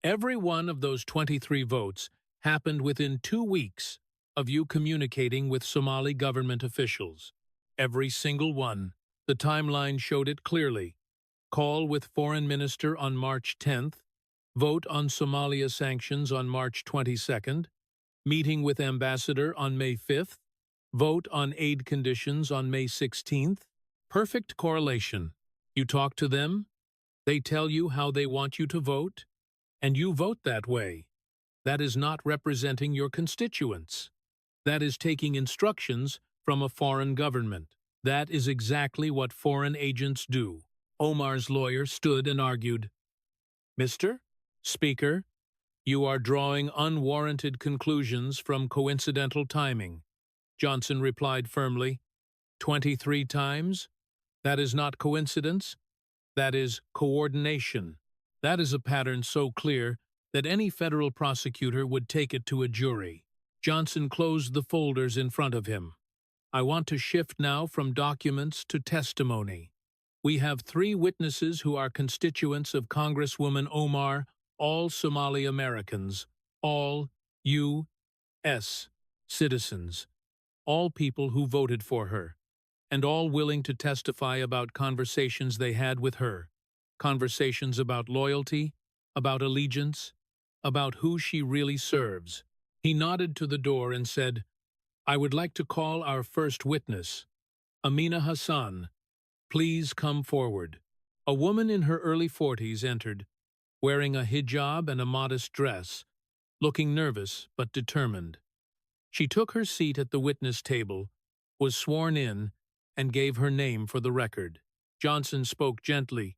Every one of those 23 votes happened within 2 weeks of you communicating with Somali government officials. Every single one. The timeline showed it clearly. Call with Foreign Minister on March 10th, vote on Somalia sanctions on March 22nd, meeting with Ambassador on May 5th, vote on aid conditions on May 16th. Perfect correlation. You talk to them, they tell you how they want you to vote, and you vote that way. That is not representing your constituents. That is taking instructions from a foreign government. That is exactly what foreign agents do. Omar's lawyer stood and argued, "Mr. Speaker, you are drawing unwarranted conclusions from coincidental timing." Johnson replied firmly, 23 times? That is not coincidence. That is coordination. That is a pattern so clear that any federal prosecutor would take it to a jury. Johnson closed the folders in front of him. I want to shift now from documents to testimony. We have 3 witnesses who are constituents of Congresswoman Omar, all Somali Americans, all U.S. citizens, all people who voted for her, and all willing to testify about conversations they had with her, conversations about loyalty, about allegiance, about who she really serves. He nodded to the door and said, "I would like to call our first witness, Amina Hassan. Please come forward." A woman in her early 40s entered, wearing a hijab and a modest dress, looking nervous but determined. She took her seat at the witness table, was sworn in, and gave her name for the record. Johnson spoke gently.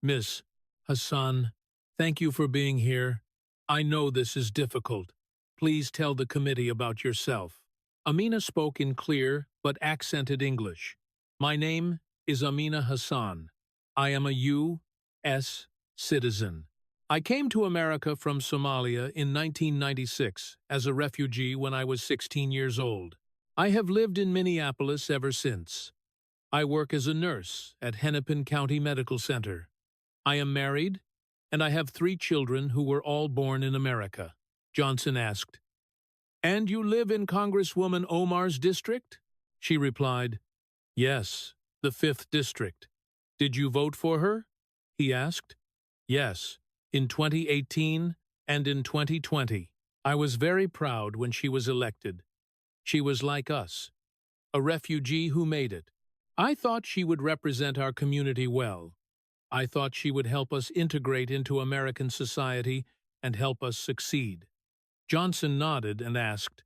"Miss Hassan, thank you for being here. I know this is difficult. Please tell the committee about yourself." Amina spoke in clear but accented English. "My name is Amina Hassan. I am a U.S. citizen. I came to America from Somalia in 1996 as a refugee when I was 16 years old. I have lived in Minneapolis ever since. I work as a nurse at Hennepin County Medical Center. I am married, and I have 3 children who were all born in America." Johnson asked, "And you live in Congresswoman Omar's district?" She replied, "Yes, the 5th district." "Did you vote for her?" he asked. "Yes, in 2018 and in 2020. I was very proud when she was elected. She was like us, a refugee who made it. I thought she would represent our community well. I thought she would help us integrate into American society and help us succeed." Johnson nodded and asked,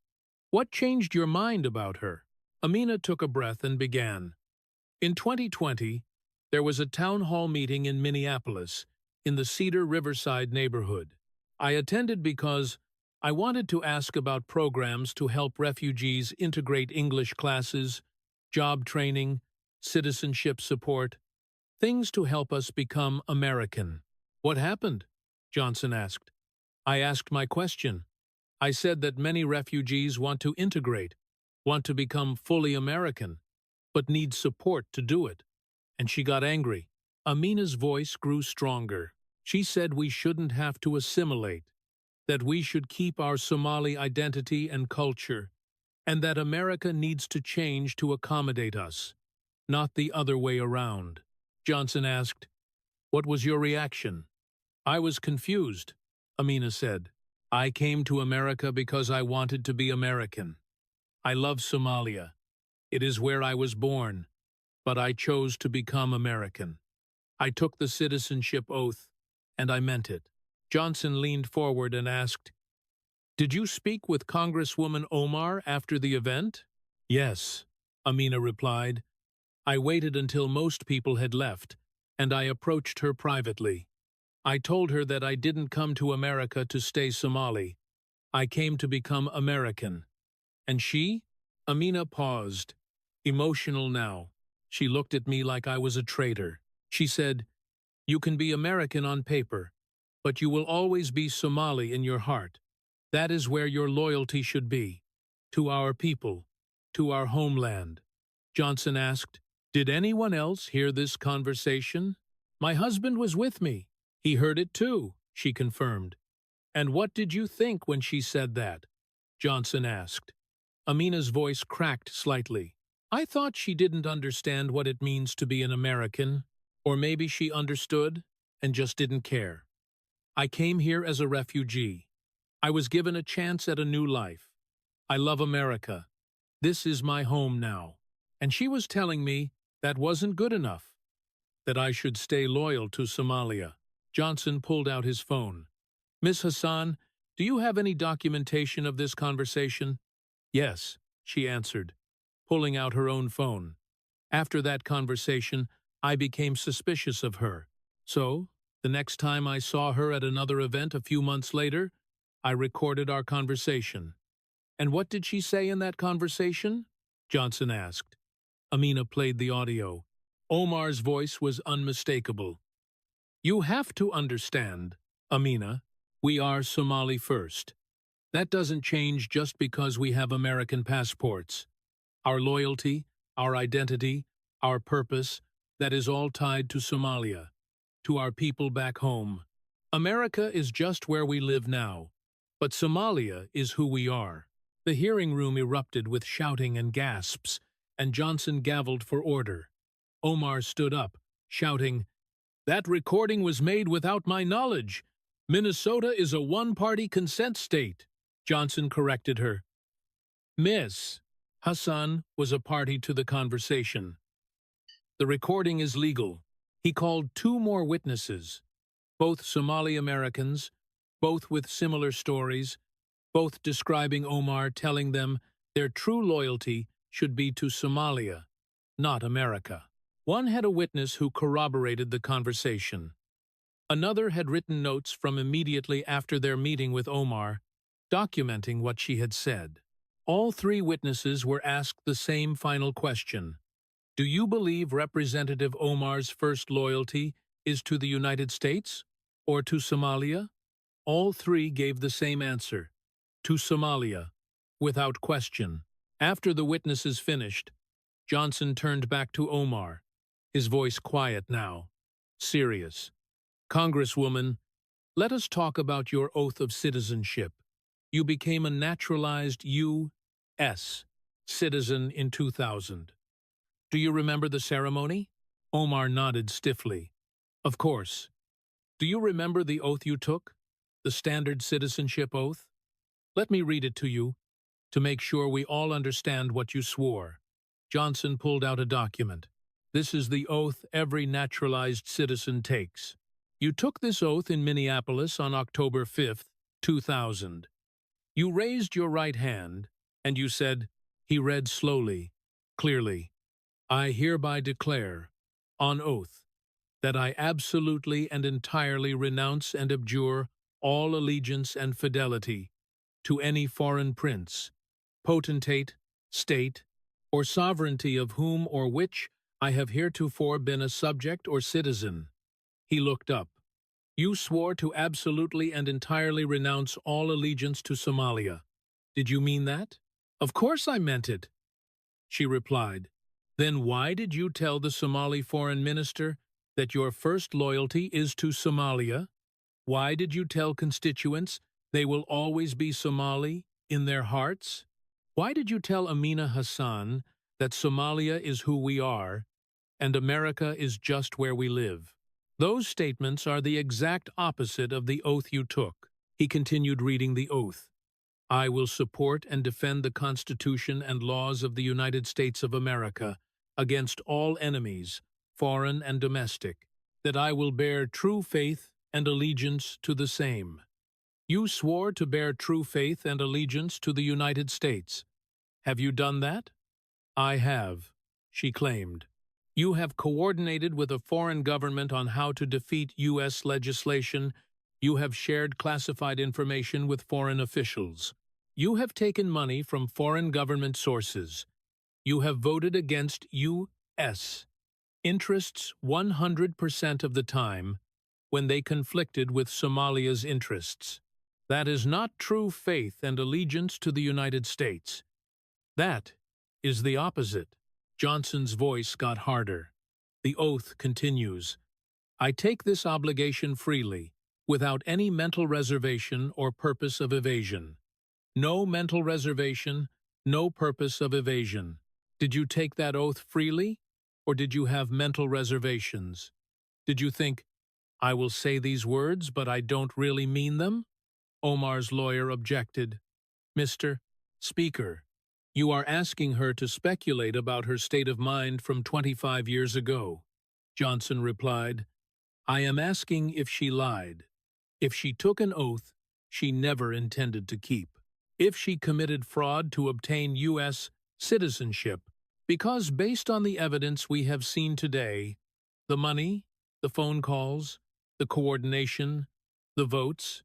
"What changed your mind about her?" Amina took a breath and began. "In 2020, there was a town hall meeting in Minneapolis, in the Cedar Riverside neighborhood. I attended because I wanted to ask about programs to help refugees integrate English classes, job training, citizenship support, things to help us become American." "What happened?" Johnson asked. "I asked my question. I said that many refugees want to integrate, want to become fully American, but need support to do it." And she got angry. Amina's voice grew stronger. She said we shouldn't have to assimilate, that we should keep our Somali identity and culture, and that America needs to change to accommodate us, not the other way around. Johnson asked, "What was your reaction?" "I was confused," Amina said. "I came to America because I wanted to be American. I love Somalia. It is where I was born, but I chose to become American. I took the citizenship oath, and I meant it." Johnson leaned forward and asked, "Did you speak with Congresswoman Omar after the event?" "Yes," Amina replied. "I waited until most people had left, and I approached her privately. I told her that I didn't come to America to stay Somali. I came to become American." "And she?" Amina paused, emotional now. She looked at me like I was a traitor. She said, "You can be American on paper, but you will always be Somali in your heart. That is where your loyalty should be, to our people, to our homeland." Johnson asked, "Did anyone else hear this conversation?" "My husband was with me. He heard it too," she confirmed. "And what did you think when she said that?" Johnson asked. Amina's voice cracked slightly. I thought she didn't understand what it means to be an American, or maybe she understood and just didn't care. I came here as a refugee. I was given a chance at a new life. I love America. This is my home now. And she was telling me that wasn't good enough, that I should stay loyal to Somalia. Johnson pulled out his phone. Miss Hassan, do you have any documentation of this conversation? Yes, she answered, pulling out her own phone. After that conversation, I became suspicious of her. So, the next time I saw her at another event a few months later, I recorded our conversation. And what did she say in that conversation? Johnson asked. Amina played the audio. Omar's voice was unmistakable. You have to understand, Amina, we are Somali first. That doesn't change just because we have American passports. Our loyalty, our identity, our purpose, that is all tied to Somalia, to our people back home. America is just where we live now, but Somalia is who we are. The hearing room erupted with shouting and gasps, and Johnson gavelled for order. Omar stood up, shouting, That recording was made without my knowledge. Minnesota is a one-party consent state. Johnson corrected her. Miss Hassan was a party to the conversation. The recording is legal. He called 2 more witnesses, both Somali Americans, both with similar stories, both describing Omar, telling them their true loyalty should be to Somalia, not America. One had a witness who corroborated the conversation. Another had written notes from immediately after their meeting with Omar, documenting what she had said. All 3 witnesses were asked the same final question. Do you believe Representative Omar's first loyalty is to the United States or to Somalia? All 3 gave the same answer, to Somalia, without question. After the witnesses finished, Johnson turned back to Omar, his voice quiet now, serious. Congresswoman, let us talk about your oath of citizenship. You became a naturalized U.S. citizen in 2000. Do you remember the ceremony? Omar nodded stiffly. Of course. Do you remember the oath you took? The standard citizenship oath? Let me read it to you, to make sure we all understand what you swore. Johnson pulled out a document. This is the oath every naturalized citizen takes. You took this oath in Minneapolis on October 5th, 2000. You raised your right hand, and you said, he read slowly, clearly, I hereby declare, on oath, that I absolutely and entirely renounce and abjure all allegiance and fidelity to any foreign prince, potentate, state, or sovereignty of whom or which I have heretofore been a subject or citizen. He looked up. You swore to absolutely and entirely renounce all allegiance to Somalia. Did you mean that? Of course I meant it, she replied. Then why did you tell the Somali foreign minister that your first loyalty is to Somalia? Why did you tell constituents they will always be Somali in their hearts? Why did you tell Amina Hassan that Somalia is who we are and America is just where we live? Those statements are the exact opposite of the oath you took. He continued reading the oath. I will support and defend the Constitution and laws of the United States of America against all enemies, foreign and domestic, that I will bear true faith and allegiance to the same. You swore to bear true faith and allegiance to the United States. Have you done that? I have, she claimed. You have coordinated with a foreign government on how to defeat U.S. legislation. You have shared classified information with foreign officials. You have taken money from foreign government sources. You have voted against U.S. interests 100% of the time when they conflicted with Somalia's interests. That is not true faith and allegiance to the United States. That is the opposite. Johnson's voice got harder. The oath continues. I take this obligation freely, without any mental reservation or purpose of evasion. No mental reservation, no purpose of evasion. Did you take that oath freely, or did you have mental reservations? Did you think, I will say these words, but I don't really mean them? Omar's lawyer objected. Mr. Speaker, you are asking her to speculate about her state of mind from 25 years ago. Johnson replied, I am asking if she lied, if she took an oath she never intended to keep, if she committed fraud to obtain U.S. citizenship, because based on the evidence we have seen today, the money, the phone calls, the coordination, the votes,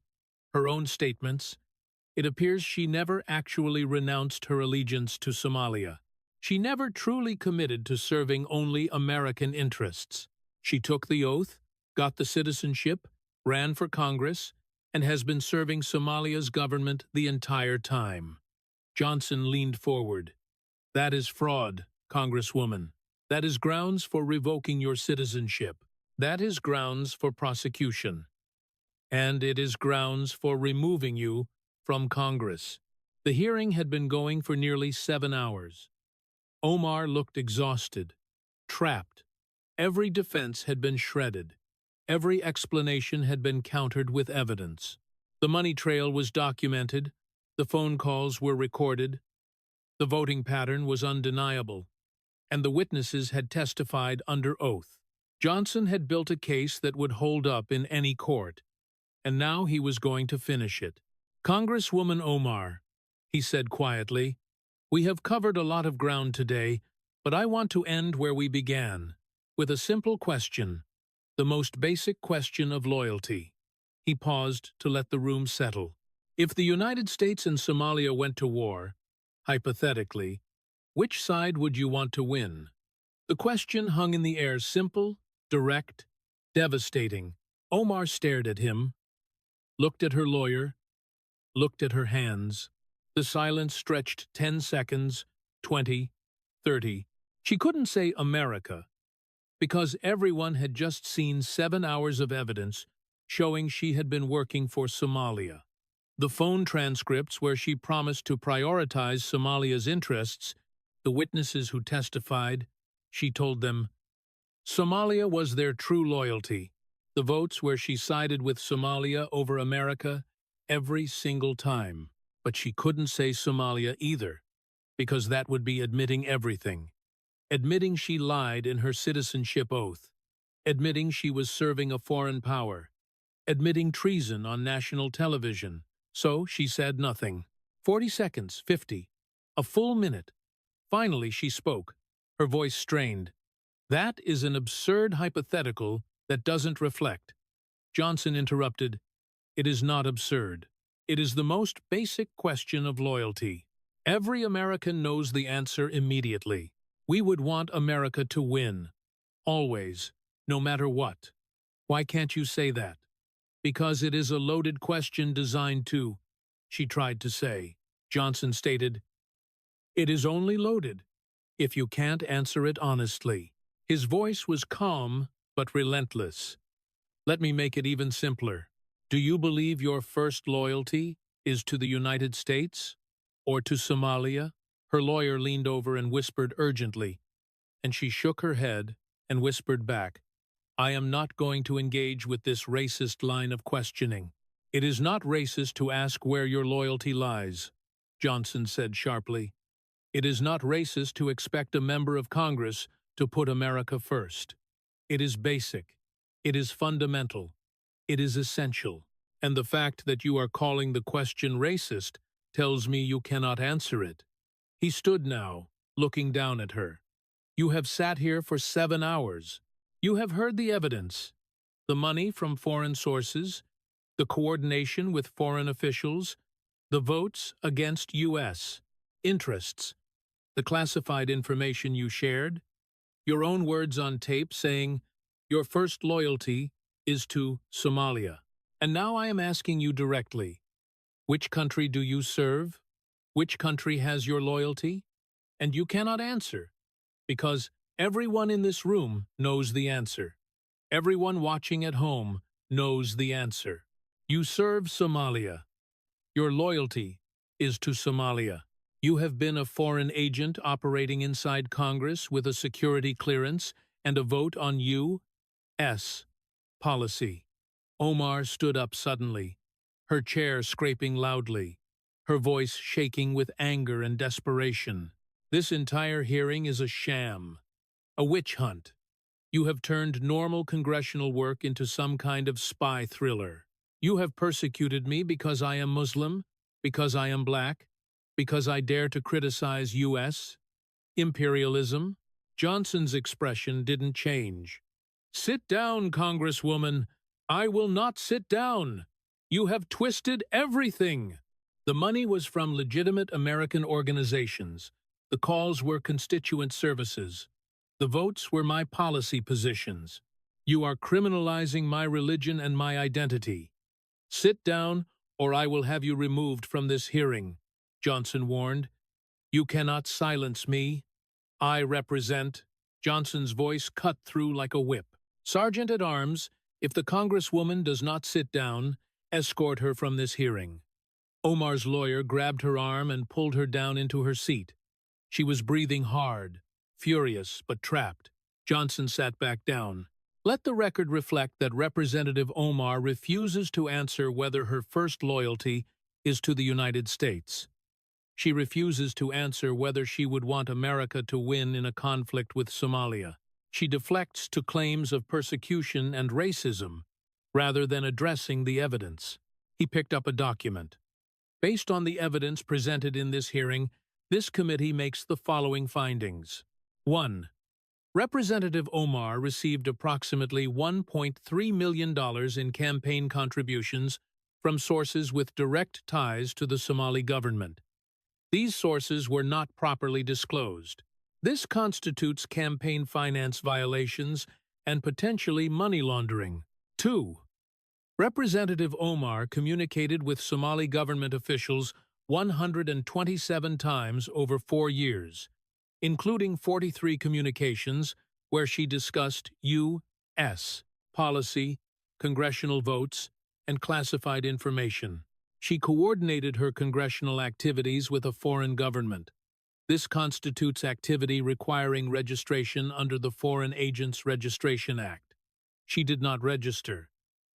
her own statements, it appears she never actually renounced her allegiance to Somalia. She never truly committed to serving only American interests. She took the oath, got the citizenship, ran for Congress, and has been serving Somalia's government the entire time. Johnson leaned forward. That is fraud, Congresswoman. That is grounds for revoking your citizenship. That is grounds for prosecution. And it is grounds for removing you from Congress. The hearing had been going for nearly 7 hours. Omar looked exhausted, trapped. Every defense had been shredded. Every explanation had been countered with evidence. The money trail was documented, the phone calls were recorded, the voting pattern was undeniable, and the witnesses had testified under oath. Johnson had built a case that would hold up in any court, and now he was going to finish it. Congresswoman Omar, he said quietly, we have covered a lot of ground today, but I want to end where we began, with a simple question. The most basic question of loyalty. He paused to let the room settle. If the United States and Somalia went to war, hypothetically, which side would you want to win? The question hung in the air, simple, direct, devastating. Omar stared at him, looked at her lawyer, looked at her hands. The silence stretched 10 seconds, 20, 30. She couldn't say America, because everyone had just seen 7 hours of evidence showing she had been working for Somalia. The phone transcripts where she promised to prioritize Somalia's interests, the witnesses who testified, she told them, Somalia was their true loyalty. The votes where she sided with Somalia over America every single time. But she couldn't say Somalia either, because that would be admitting everything. Admitting she lied in her citizenship oath, admitting she was serving a foreign power, admitting treason on national television. So she said nothing. 40 seconds, 50, a full minute. Finally she spoke, her voice strained. That is an absurd hypothetical that doesn't reflect. Johnson interrupted. It is not absurd. It is the most basic question of loyalty. Every American knows the answer immediately. We would want America to win. Always. No matter what. Why can't you say that? Because it is a loaded question designed to, she tried to say. Johnson stated, it is only loaded if you can't answer it honestly. His voice was calm but relentless. Let me make it even simpler. Do you believe your first loyalty is to the United States or to Somalia? Her lawyer leaned over and whispered urgently, and she shook her head and whispered back, I am not going to engage with this racist line of questioning. It is not racist to ask where your loyalty lies, Johnson said sharply. It is not racist to expect a member of Congress to put America first. It is basic. It is fundamental. It is essential. And the fact that you are calling the question racist tells me you cannot answer it. He stood now, looking down at her. You have sat here for 7 hours. You have heard the evidence. The money from foreign sources, the coordination with foreign officials, the votes against U.S. interests, the classified information you shared, your own words on tape saying your first loyalty is to Somalia. And now I am asking you directly, which country do you serve? Which country has your loyalty? And you cannot answer, because everyone in this room knows the answer. Everyone watching at home knows the answer. You serve Somalia. Your loyalty is to Somalia. You have been a foreign agent operating inside Congress with a security clearance and a vote on U.S. policy. Omar stood up suddenly, her chair scraping loudly, her voice shaking with anger and desperation. This entire hearing is a sham, a witch hunt. You have turned normal congressional work into some kind of spy thriller. You have persecuted me because I am Muslim, because I am black, because I dare to criticize U.S. imperialism. Johnson's expression didn't change. Sit down, Congresswoman. I will not sit down. You have twisted everything. The money was from legitimate American organizations. The calls were constituent services. The votes were my policy positions. You are criminalizing my religion and my identity. Sit down, or I will have you removed from this hearing, Johnson warned. You cannot silence me. I represent. Johnson's voice cut through like a whip. Sergeant-at-Arms, if the Congresswoman does not sit down, escort her from this hearing. Omar's lawyer grabbed her arm and pulled her down into her seat. She was breathing hard, furious but trapped. Johnson sat back down. Let the record reflect that Representative Omar refuses to answer whether her first loyalty is to the United States. She refuses to answer whether she would want America to win in a conflict with Somalia. She deflects to claims of persecution and racism, rather than addressing the evidence. He picked up a document. Based on the evidence presented in this hearing, this committee makes the following findings. 1. Representative Omar received approximately $1.3 million in campaign contributions from sources with direct ties to the Somali government. These sources were not properly disclosed. This constitutes campaign finance violations and potentially money laundering. 2. Representative Omar communicated with Somali government officials 127 times over 4 years, including 43 communications where she discussed U.S. policy, congressional votes, and classified information. She coordinated her congressional activities with a foreign government. This constitutes activity requiring registration under the Foreign Agents Registration Act. She did not register.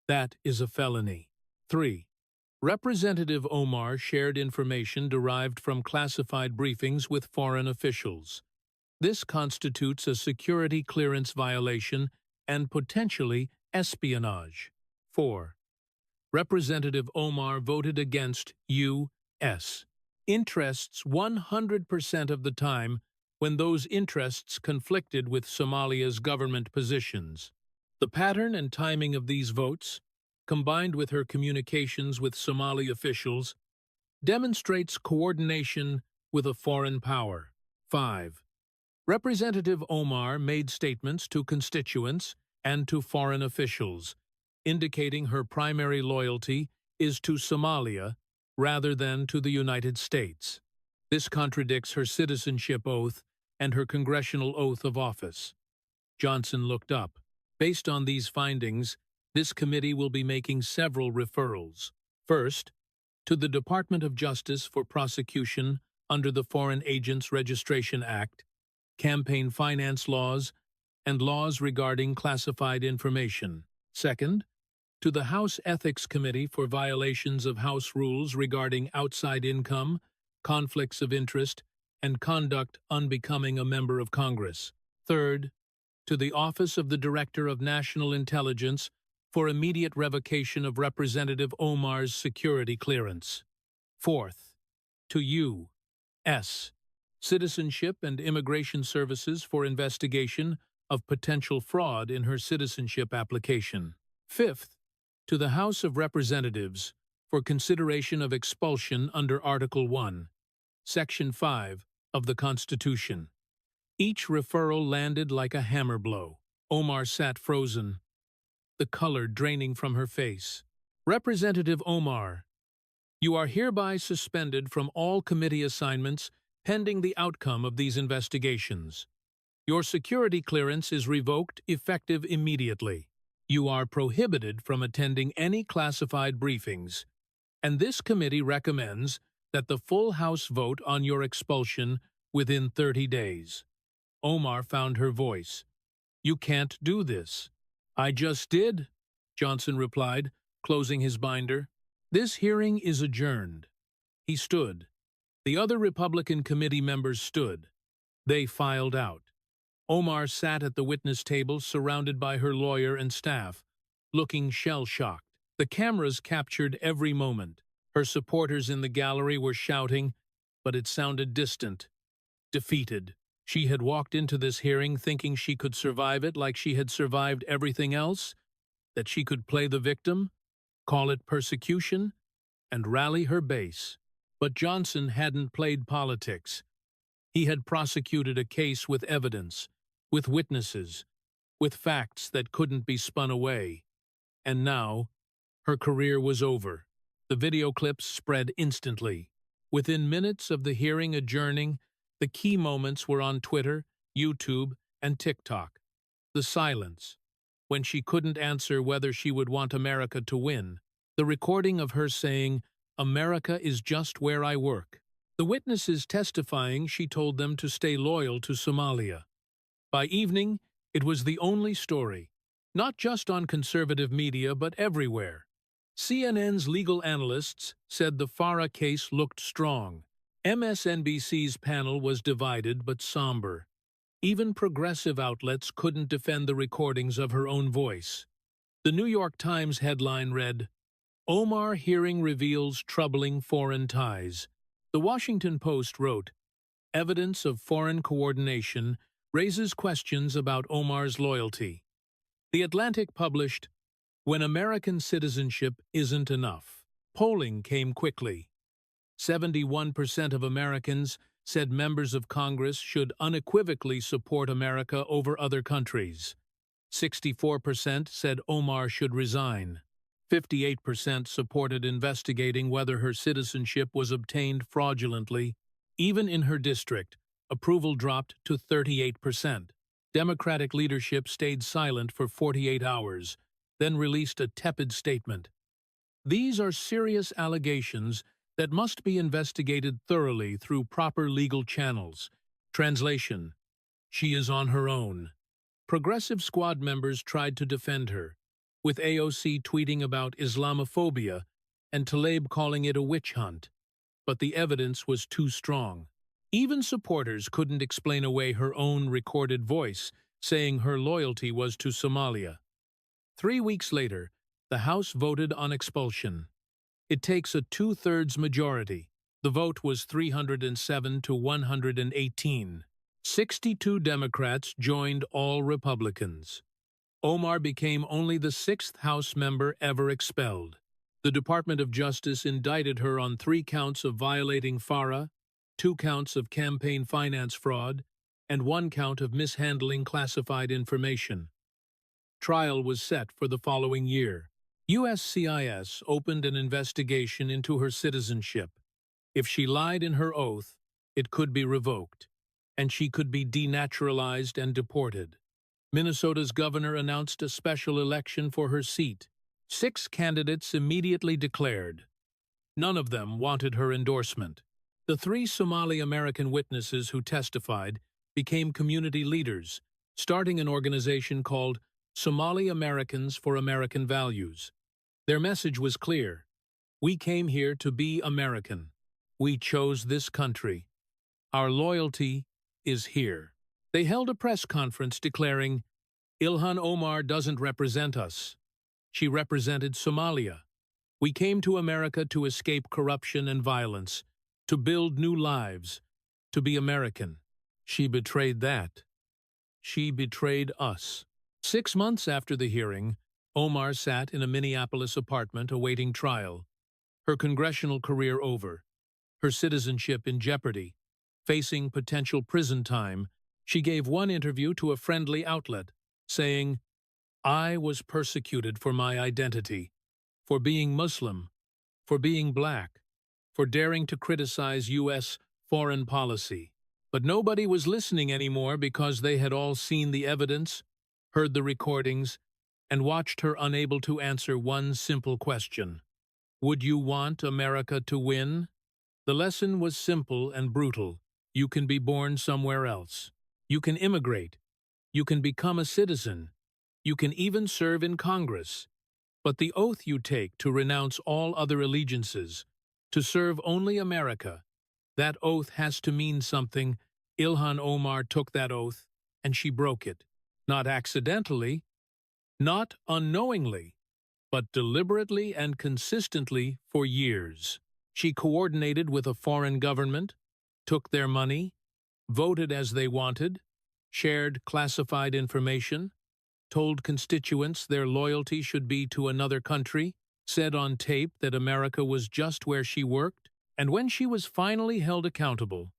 That is a felony. 3. Representative Omar shared information derived from classified briefings with foreign officials. This constitutes a security clearance violation and potentially espionage. 4. Representative Omar voted against U.S. interests 100% of the time when those interests conflicted with Somalia's government positions. The pattern and timing of these votes, combined with her communications with Somali officials, demonstrates coordination with a foreign power. 5. Representative Omar made statements to constituents and to foreign officials, indicating her primary loyalty is to Somalia rather than to the United States. This contradicts her citizenship oath and her congressional oath of office. Johnson looked up. Based on these findings, this committee will be making several referrals. First, to the Department of Justice for prosecution under the Foreign Agents Registration Act, campaign finance laws, and laws regarding classified information. Second, to the House Ethics Committee for violations of House rules regarding outside income, conflicts of interest, and conduct unbecoming a member of Congress. Third, to the Office of the Director of National Intelligence for immediate revocation of Representative Omar's security clearance. Fourth, to U.S. Citizenship and Immigration Services for investigation of potential fraud in her citizenship application. Fifth, to the House of Representatives for consideration of expulsion under Article 1, Section 5 of the Constitution. Each referral landed like a hammer blow. Omar sat frozen, the color draining from her face. Representative Omar, you are hereby suspended from all committee assignments pending the outcome of these investigations. Your security clearance is revoked effective immediately. You are prohibited from attending any classified briefings, and this committee recommends that the full House vote on your expulsion within 30 days. Omar found her voice. You can't do this. I just did, Johnson replied, closing his binder. This hearing is adjourned. He stood. The other Republican committee members stood. They filed out. Omar sat at the witness table surrounded by her lawyer and staff, looking shell-shocked. The cameras captured every moment. Her supporters in the gallery were shouting, but it sounded distant, defeated. She had walked into this hearing thinking she could survive it like she had survived everything else, that she could play the victim, call it persecution, and rally her base. But Johnson hadn't played politics. He had prosecuted a case with evidence, with witnesses, with facts that couldn't be spun away. And now, her career was over. The video clips spread instantly. Within minutes of the hearing adjourning, the key moments were on Twitter, YouTube, and TikTok. The silence, when she couldn't answer whether she would want America to win. The recording of her saying, "America is just where I work." The witnesses testifying she told them to stay loyal to Somalia. By evening, it was the only story, not just on conservative media but everywhere. CNN's legal analysts said the Farah case looked strong. MSNBC's panel was divided but somber. Even progressive outlets couldn't defend the recordings of her own voice. The New York Times headline read, "Omar hearing reveals troubling foreign ties." The Washington Post wrote, "Evidence of foreign coordination raises questions about Omar's loyalty." The Atlantic published, "When American citizenship isn't enough." Polling came quickly. 71% of Americans said members of Congress should unequivocally support America over other countries. 64% said Omar should resign. 58% supported investigating whether her citizenship was obtained fraudulently. Even in her district, approval dropped to 38%. Democratic leadership stayed silent for 48 hours, then released a tepid statement. These are serious allegations that must be investigated thoroughly through proper legal channels. Translation: she is on her own. Progressive Squad members tried to defend her, with AOC tweeting about Islamophobia and Tlaib calling it a witch hunt. But the evidence was too strong. Even supporters couldn't explain away her own recorded voice, saying her loyalty was to Somalia. 3 weeks later, the House voted on expulsion. It takes a 2/3 majority. The vote was 307 to 118. 62 Democrats joined all Republicans. Omar became only the 6th House member ever expelled. The Department of Justice indicted her on 3 counts of violating FARA, 2 counts of campaign finance fraud, and 1 count of mishandling classified information. Trial was set for the following year. USCIS opened an investigation into her citizenship. If she lied in her oath, it could be revoked, and she could be denaturalized and deported. Minnesota's governor announced a special election for her seat. 6 candidates immediately declared. None of them wanted her endorsement. The 3 Somali-American witnesses who testified became community leaders, starting an organization called Somali Americans for American Values. Their message was clear. We came here to be American. We chose this country. Our loyalty is here. They held a press conference declaring, "Ilhan Omar doesn't represent us. She represented Somalia. We came to America to escape corruption and violence, to build new lives, to be American. She betrayed that. She betrayed us." 6 months after the hearing, Omar sat in a Minneapolis apartment awaiting trial, her congressional career over, her citizenship in jeopardy. Facing potential prison time, she gave one interview to a friendly outlet, saying, "I was persecuted for my identity, for being Muslim, for being black, for daring to criticize U.S. foreign policy." But nobody was listening anymore because they had all seen the evidence, heard the recordings, and watched her unable to answer one simple question. Would you want America to win? The lesson was simple and brutal. You can be born somewhere else. You can immigrate. You can become a citizen. You can even serve in Congress. But the oath you take to renounce all other allegiances, to serve only America, that oath has to mean something. Ilhan Omar took that oath, and she broke it. Not accidentally, not unknowingly, but deliberately and consistently for years. She coordinated with a foreign government, took their money, voted as they wanted, shared classified information, told constituents their loyalty should be to another country, said on tape that America was just where she worked, and when she was finally held accountable,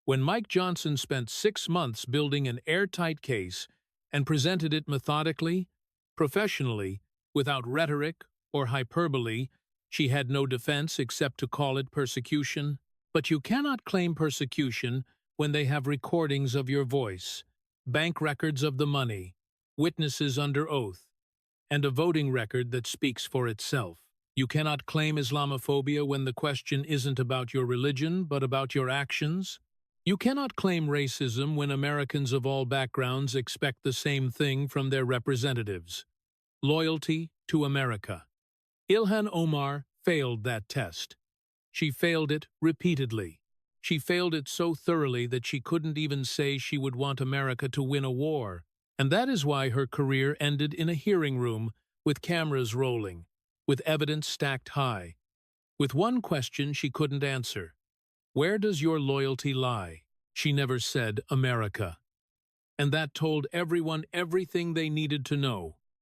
when Mike Johnson spent 6 months building an airtight case and presented it methodically, professionally, without rhetoric or hyperbole, she had no defense except to call it persecution. But you cannot claim persecution when they have recordings of your voice, bank records of the money, witnesses under oath, and a voting record that speaks for itself. You cannot claim Islamophobia when the question isn't about your religion but about your actions. You cannot claim racism when Americans of all backgrounds expect the same thing from their representatives: loyalty to America. Ilhan Omar failed that test. She failed it repeatedly. She failed it so thoroughly that she couldn't even say she would want America to win a war. And that is why her career ended in a hearing room with cameras rolling, with evidence stacked high, with one question she couldn't answer. Where does your loyalty lie? She never said America. And that told everyone everything they needed to know.